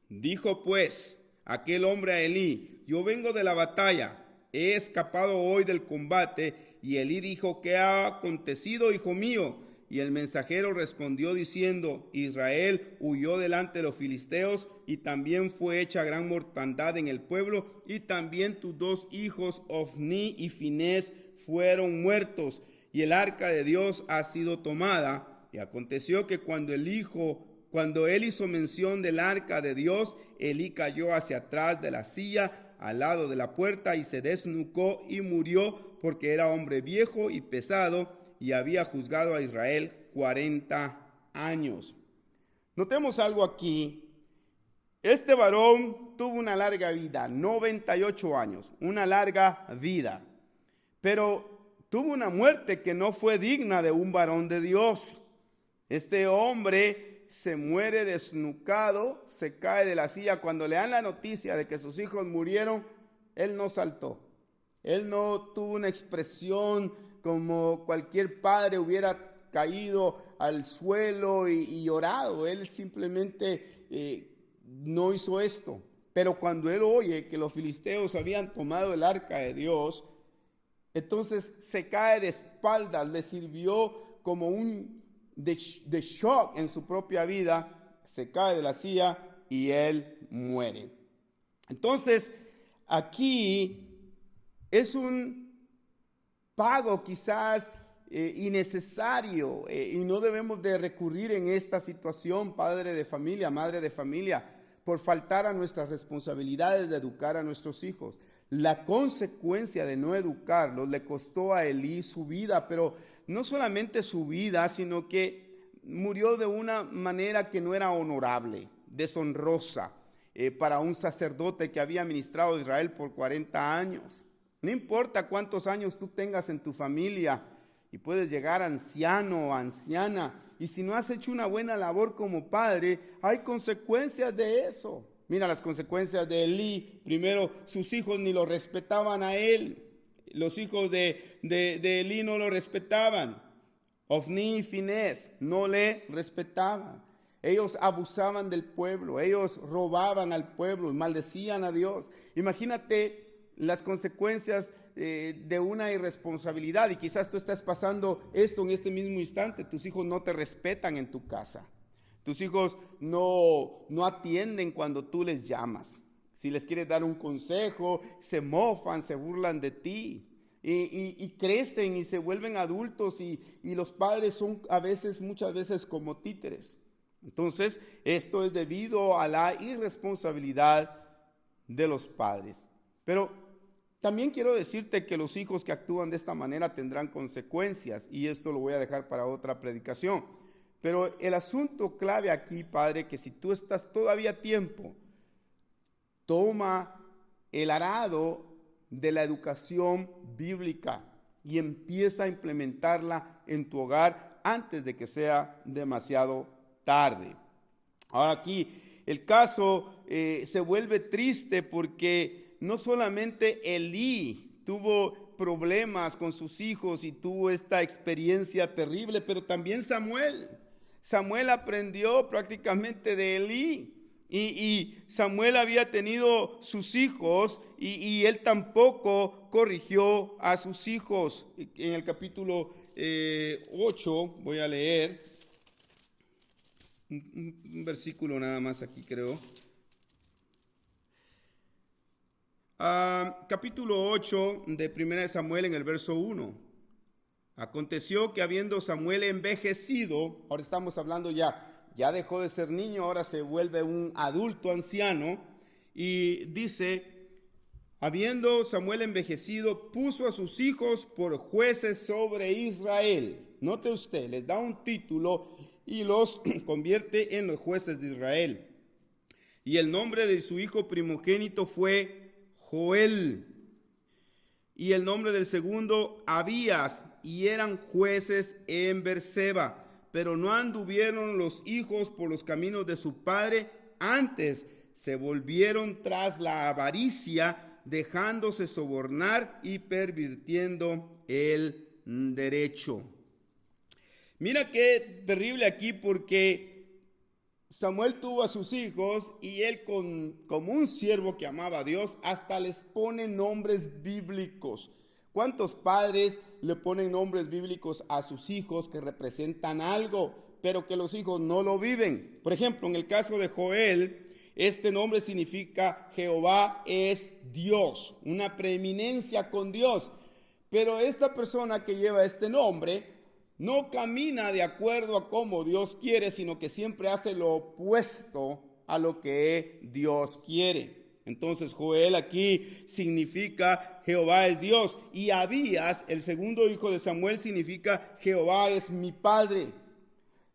Dijo pues aquel hombre a Elí, yo vengo de la batalla, he escapado hoy del combate. Y Elí dijo, ¿qué ha acontecido, hijo mío? Y el mensajero respondió diciendo, Israel huyó delante de los filisteos, y también fue hecha gran mortandad en el pueblo, y también tus dos hijos, Ofni y Finés, fueron muertos, y el arca de Dios ha sido tomada. Y aconteció que cuando él hizo mención del arca de Dios, Elí cayó hacia atrás de la silla, al lado de la puerta, y se desnucó y murió, porque era hombre viejo y pesado, y había juzgado a Israel 40 años. Notemos algo aquí. Este varón tuvo una larga vida, 98 años, una larga vida. Pero tuvo una muerte que no fue digna de un varón de Dios. Este hombre se muere desnucado, se cae de la silla. Cuando le dan la noticia de que sus hijos murieron, él no saltó. Él no tuvo una expresión como cualquier padre hubiera caído al suelo y llorado. Él simplemente no hizo esto. Pero cuando él oye que los filisteos habían tomado el arca de Dios, entonces se cae de espaldas. Le sirvió como un de shock en su propia vida. Se cae de la silla y él muere. Entonces aquí es un pago quizás innecesario y no debemos de recurrir en esta situación, padre de familia, madre de familia, por faltar a nuestras responsabilidades de educar a nuestros hijos. La consecuencia de no educarlos le costó a Elí su vida, pero no solamente su vida, sino que murió de una manera que no era honorable, deshonrosa para un sacerdote que había ministrado a Israel por 40 años. No importa cuántos años tú tengas en tu familia y puedes llegar anciano o anciana, y si no has hecho una buena labor como padre, hay consecuencias de eso. Mira las consecuencias de Elí. Primero, sus hijos ni lo respetaban a él. Los hijos de Elí no lo respetaban. Ofni y Finés no le respetaban. Ellos abusaban del pueblo, ellos robaban al pueblo y maldecían a Dios. Imagínate las consecuencias de una irresponsabilidad, y quizás tú estás pasando esto en este mismo instante. Tus hijos no te respetan en tu casa. Tus hijos no atienden cuando tú les llamas. Si les quieres dar un consejo, se mofan, se burlan de ti. Y crecen y se vuelven adultos y los padres son muchas veces como títeres. Entonces, esto es debido a la irresponsabilidad de los padres. Pero también quiero decirte que los hijos que actúan de esta manera tendrán consecuencias, y esto lo voy a dejar para otra predicación. Pero el asunto clave aquí, padre, que si tú estás todavía a tiempo, toma el arado de la educación bíblica y empieza a implementarla en tu hogar antes de que sea demasiado tarde. Ahora aquí el caso se vuelve triste porque no solamente Elí tuvo problemas con sus hijos y tuvo esta experiencia terrible, pero también Samuel aprendió prácticamente de Elí. Y Samuel había tenido sus hijos y él tampoco corrigió a sus hijos. En el capítulo 8 voy a leer un versículo nada más aquí, creo. Capítulo 8 de 1 Samuel, en el verso 1. Aconteció que habiendo Samuel envejecido, ahora estamos hablando ya dejó de ser niño, ahora se vuelve un adulto anciano, y dice: habiendo Samuel envejecido, puso a sus hijos por jueces sobre Israel. Note usted, les da un título y los convierte en los jueces de Israel. Y el nombre de su hijo primogénito fue Joel, y el nombre del segundo Abías, y eran jueces en Berseba. Pero no anduvieron los hijos por los caminos de su padre, antes se volvieron tras la avaricia, dejándose sobornar y pervirtiendo el derecho. Mira qué terrible aquí, porque Samuel tuvo a sus hijos y él, como un siervo que amaba a Dios, hasta les pone nombres bíblicos. ¿Cuántos padres le ponen nombres bíblicos a sus hijos que representan algo, pero que los hijos no lo viven? Por ejemplo, en el caso de Joel, este nombre significa Jehová es Dios, una preeminencia con Dios. Pero esta persona que lleva este nombre no camina de acuerdo a cómo Dios quiere, sino que siempre hace lo opuesto a lo que Dios quiere. Entonces Joel aquí significa Jehová es Dios, y Abías, el segundo hijo de Samuel, significa Jehová es mi padre.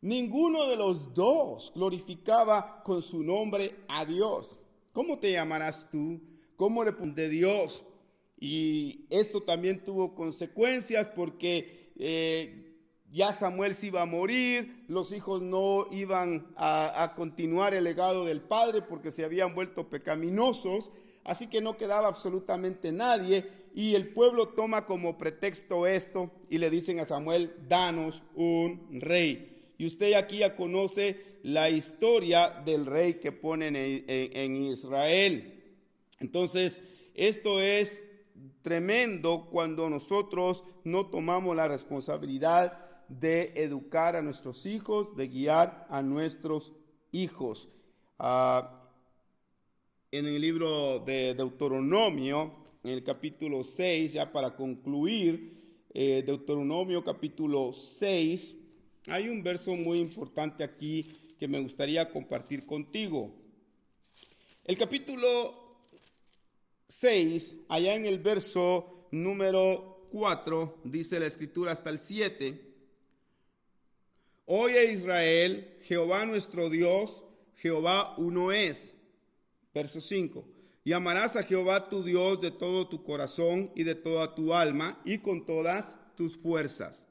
Ninguno de los dos glorificaba con su nombre a Dios. ¿Cómo te llamarás tú? ¿Cómo le pondré Dios? Y esto también tuvo consecuencias porque ya Samuel se iba a morir, los hijos no iban a continuar el legado del padre porque se habían vuelto pecaminosos, así que no quedaba absolutamente nadie, y el pueblo toma como pretexto esto y le dicen a Samuel: danos un rey. Y usted aquí ya conoce la historia del rey que ponen en Israel. Entonces, esto es tremendo cuando nosotros no tomamos la responsabilidad de educar a nuestros hijos, de guiar a nuestros hijos. En el libro de Deuteronomio, en el capítulo 6, ya para concluir, Deuteronomio capítulo 6, hay un verso muy importante aquí que me gustaría compartir contigo. El capítulo 6, allá en el verso número 4, dice la escritura hasta el 7: Oye Israel, Jehová nuestro Dios, Jehová uno es. Verso 5: y amarás a Jehová tu Dios de todo tu corazón y de toda tu alma y con todas tus fuerzas.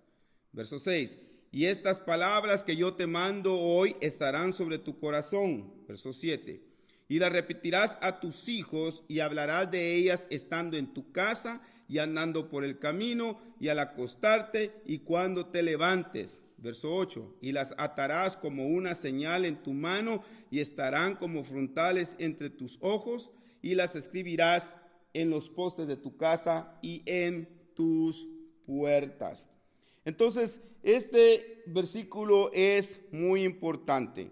Verso 6: y estas palabras que yo te mando hoy estarán sobre tu corazón. Verso 7: y las repetirás a tus hijos y hablarás de ellas estando en tu casa y andando por el camino y al acostarte y cuando te levantes. Verso 8, y las atarás como una señal en tu mano y estarán como frontales entre tus ojos y las escribirás en los postes de tu casa y en tus puertas. Entonces, este versículo es muy importante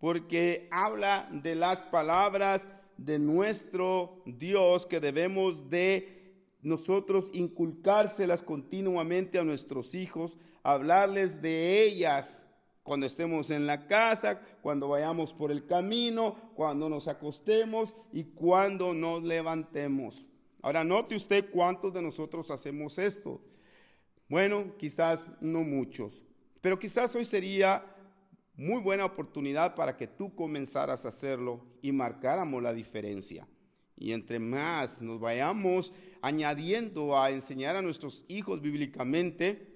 porque habla de las palabras de nuestro Dios que debemos de nosotros inculcárselas continuamente a nuestros hijos, hablarles de ellas cuando estemos en la casa, cuando vayamos por el camino, cuando nos acostemos y cuando nos levantemos. Ahora, note usted cuántos de nosotros hacemos esto. Bueno, quizás no muchos, pero quizás hoy sería muy buena oportunidad para que tú comenzaras a hacerlo y marcáramos la diferencia. Y entre más nos vayamos añadiendo a enseñar a nuestros hijos bíblicamente,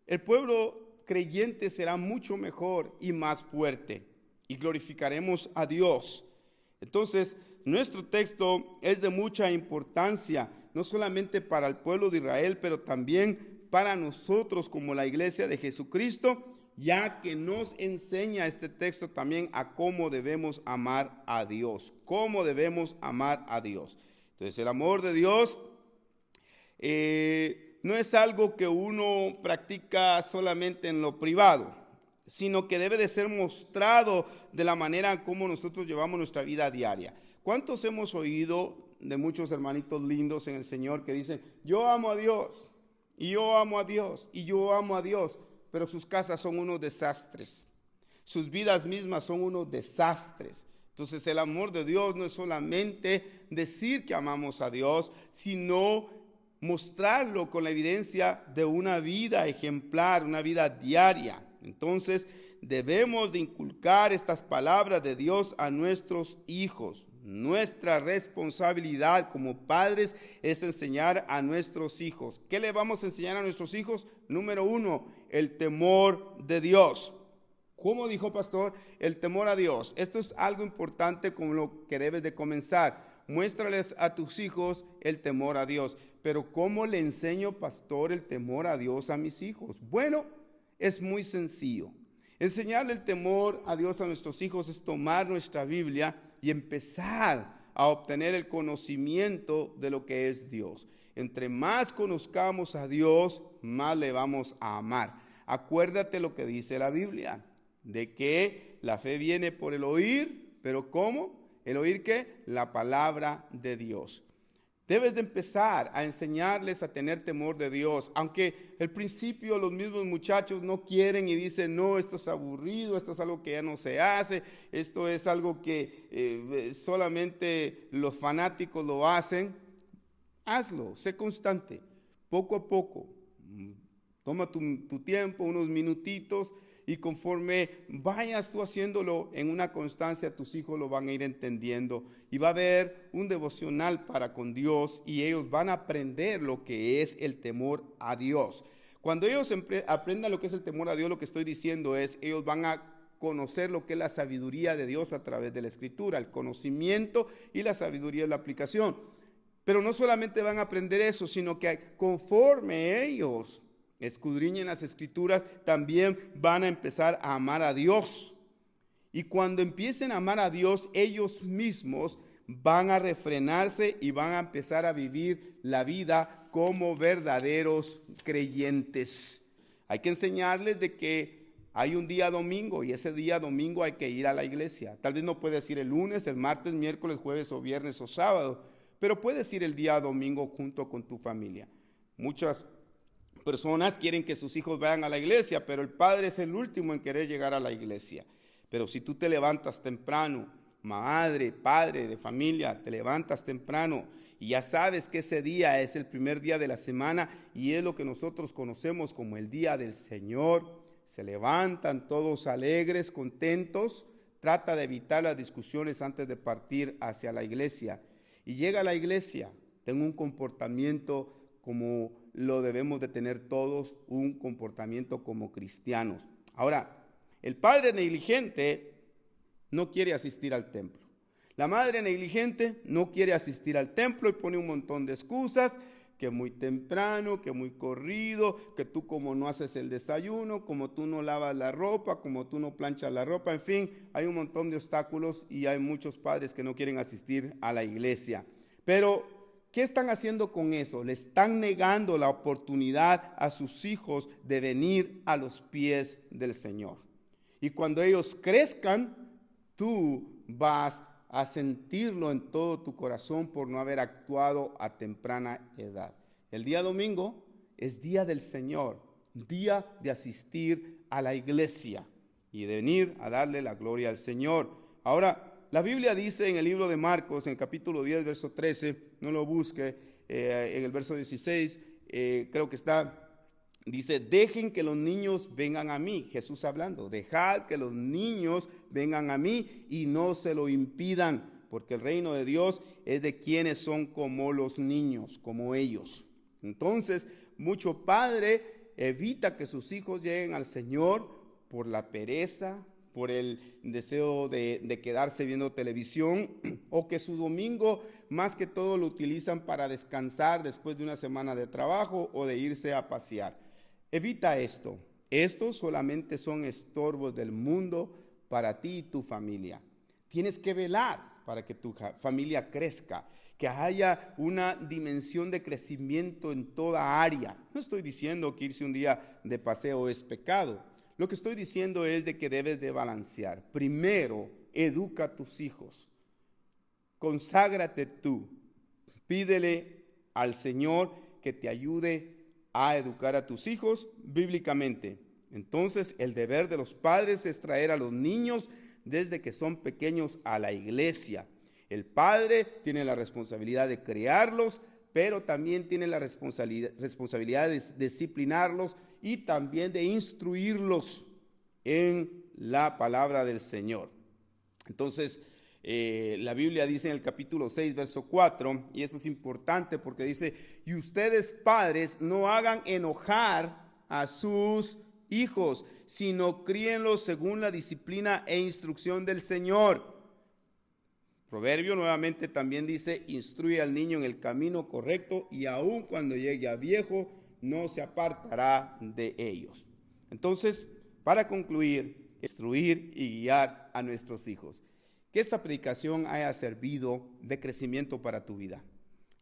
el pueblo creyente será mucho mejor y más fuerte y glorificaremos a Dios. Entonces, nuestro texto es de mucha importancia, no solamente para el pueblo de Israel, pero también para nosotros como la iglesia de Jesucristo, ya que nos enseña este texto también a cómo debemos amar a Dios, cómo debemos amar a Dios. Entonces, el amor de Dios no es algo que uno practica solamente en lo privado, sino que debe de ser mostrado de la manera como nosotros llevamos nuestra vida diaria. ¿Cuántos hemos oído de muchos hermanitos lindos en el Señor que dicen, yo amo a Dios, y yo amo a Dios, y yo amo a Dios, pero sus casas son unos desastres, sus vidas mismas son unos desastres? Entonces el amor de Dios no es solamente decir que amamos a Dios, sino mostrarlo con la evidencia de una vida ejemplar, una vida diaria. Entonces debemos de inculcar estas palabras de Dios a nuestros hijos. Nuestra responsabilidad como padres es enseñar a nuestros hijos. ¿Qué le vamos a enseñar a nuestros hijos? Número 1, el temor de Dios. ¿Cómo dijo pastor? El temor a Dios. Esto es algo importante con lo que debes de comenzar. Muéstrales a tus hijos el temor a Dios. Pero ¿cómo le enseño, pastor, el temor a Dios a mis hijos? Bueno, es muy sencillo. Enseñarle el temor a Dios a nuestros hijos es tomar nuestra Biblia y empezar a obtener el conocimiento de lo que es Dios. Entre más conozcamos a Dios, más le vamos a amar. Acuérdate lo que dice la Biblia, de que la fe viene por el oír, pero ¿cómo? ¿El oír qué? La palabra de Dios. Debes de empezar a enseñarles a tener temor de Dios, aunque al principio los mismos muchachos no quieren y dicen, no, esto es aburrido, esto es algo que ya no se hace, esto es algo que solamente los fanáticos lo hacen. Hazlo, sé constante, poco a poco, toma tu tiempo, unos minutitos, y conforme vayas tú haciéndolo en una constancia, tus hijos lo van a ir entendiendo y va a haber un devocional para con Dios y ellos van a aprender lo que es el temor a Dios. Cuando ellos aprendan lo que es el temor a Dios, lo que estoy diciendo es, ellos van a conocer lo que es la sabiduría de Dios a través de la Escritura. El conocimiento y la sabiduría es la aplicación. Pero no solamente van a aprender eso, sino que conforme ellos escudriñen las Escrituras, también van a empezar a amar a Dios. Y cuando empiecen a amar a Dios, ellos mismos van a refrenarse y van a empezar a vivir la vida como verdaderos creyentes. Hay que enseñarles de que hay un día domingo y ese día domingo hay que ir a la iglesia. Tal vez no puedes ir el lunes, el martes, miércoles, jueves o viernes o sábado, pero puedes ir el día domingo junto con tu familia. Muchas personas quieren que sus hijos vayan a la iglesia, pero el padre es el último en querer llegar a la iglesia. Pero si tú te levantas temprano, madre, padre de familia, te levantas temprano y ya sabes que ese día es el primer día de la semana y es lo que nosotros conocemos como el día del Señor, se levantan todos alegres, contentos, trata de evitar las discusiones antes de partir hacia la iglesia. Y llega a la iglesia, ten un comportamiento como lo debemos de tener todos, un comportamiento como cristianos. Ahora, el padre negligente no quiere asistir al templo. La madre negligente no quiere asistir al templo y pone un montón de excusas, que muy temprano, que muy corrido, que tú como no haces el desayuno, como tú no lavas la ropa, como tú no planchas la ropa, en fin, hay un montón de obstáculos y hay muchos padres que no quieren asistir a la iglesia. Pero, ¿qué están haciendo con eso? Le están negando la oportunidad a sus hijos de venir a los pies del Señor. Y cuando ellos crezcan, tú vas a sentirlo en todo tu corazón por no haber actuado a temprana edad. El día domingo es día del Señor, día de asistir a la iglesia y de venir a darle la gloria al Señor. Ahora, la Biblia dice en el libro de Marcos, en el capítulo 10, verso 13, no lo busque, en el verso 16, creo que está. Dice, dejen que los niños vengan a mí. Jesús hablando, dejad que los niños vengan a mí y no se lo impidan, porque el reino de Dios es de quienes son como los niños, como ellos. Entonces, mucho padre evita que sus hijos lleguen al Señor por la pereza, por el deseo de quedarse viendo televisión, o que su domingo más que todo lo utilizan para descansar después de una semana de trabajo o de irse a pasear. Evita esto. Estos solamente son estorbos del mundo para ti y tu familia. Tienes que velar para que tu familia crezca, que haya una dimensión de crecimiento en toda área. No estoy diciendo que irse un día de paseo es pecado. Lo que estoy diciendo es de que debes de balancear. Primero, educa a tus hijos. Conságrate tú. Pídele al Señor que te ayude a educar a tus hijos bíblicamente. Entonces, el deber de los padres es traer a los niños desde que son pequeños a la iglesia. El padre tiene la responsabilidad de criarlos, pero también tiene la responsabilidad de disciplinarlos y también de instruirlos en la palabra del Señor. Entonces, la Biblia dice en el capítulo 6, verso 4, y esto es importante porque dice, y ustedes padres no hagan enojar a sus hijos, sino críenlos según la disciplina e instrucción del Señor. Proverbio nuevamente también dice, instruye al niño en el camino correcto y aun cuando llegue a viejo no se apartará de ellos. Entonces, para concluir, instruir y guiar a nuestros hijos. Que esta predicación haya servido de crecimiento para tu vida.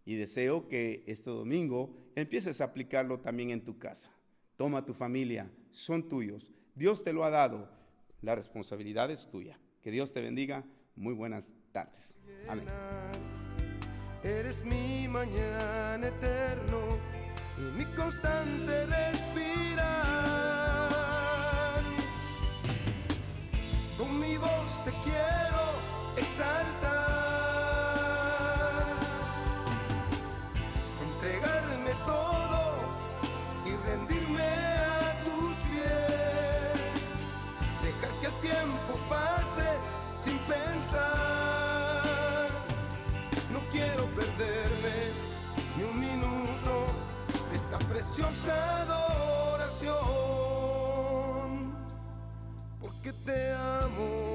Y deseo que este domingo empieces a aplicarlo también en tu casa. Toma a tu familia, son tuyos. Dios te lo ha dado. La responsabilidad es tuya. Que Dios te bendiga. Muy buenas tardes. Amén. Eres mi mañana eterno y mi constante respirar. Con mi voz te quiero exaltar, entregarme todo y rendirme a tus pies, dejar que el tiempo pase sin pensar. No quiero perderme ni un minuto de esta preciosa adoración, porque te amo.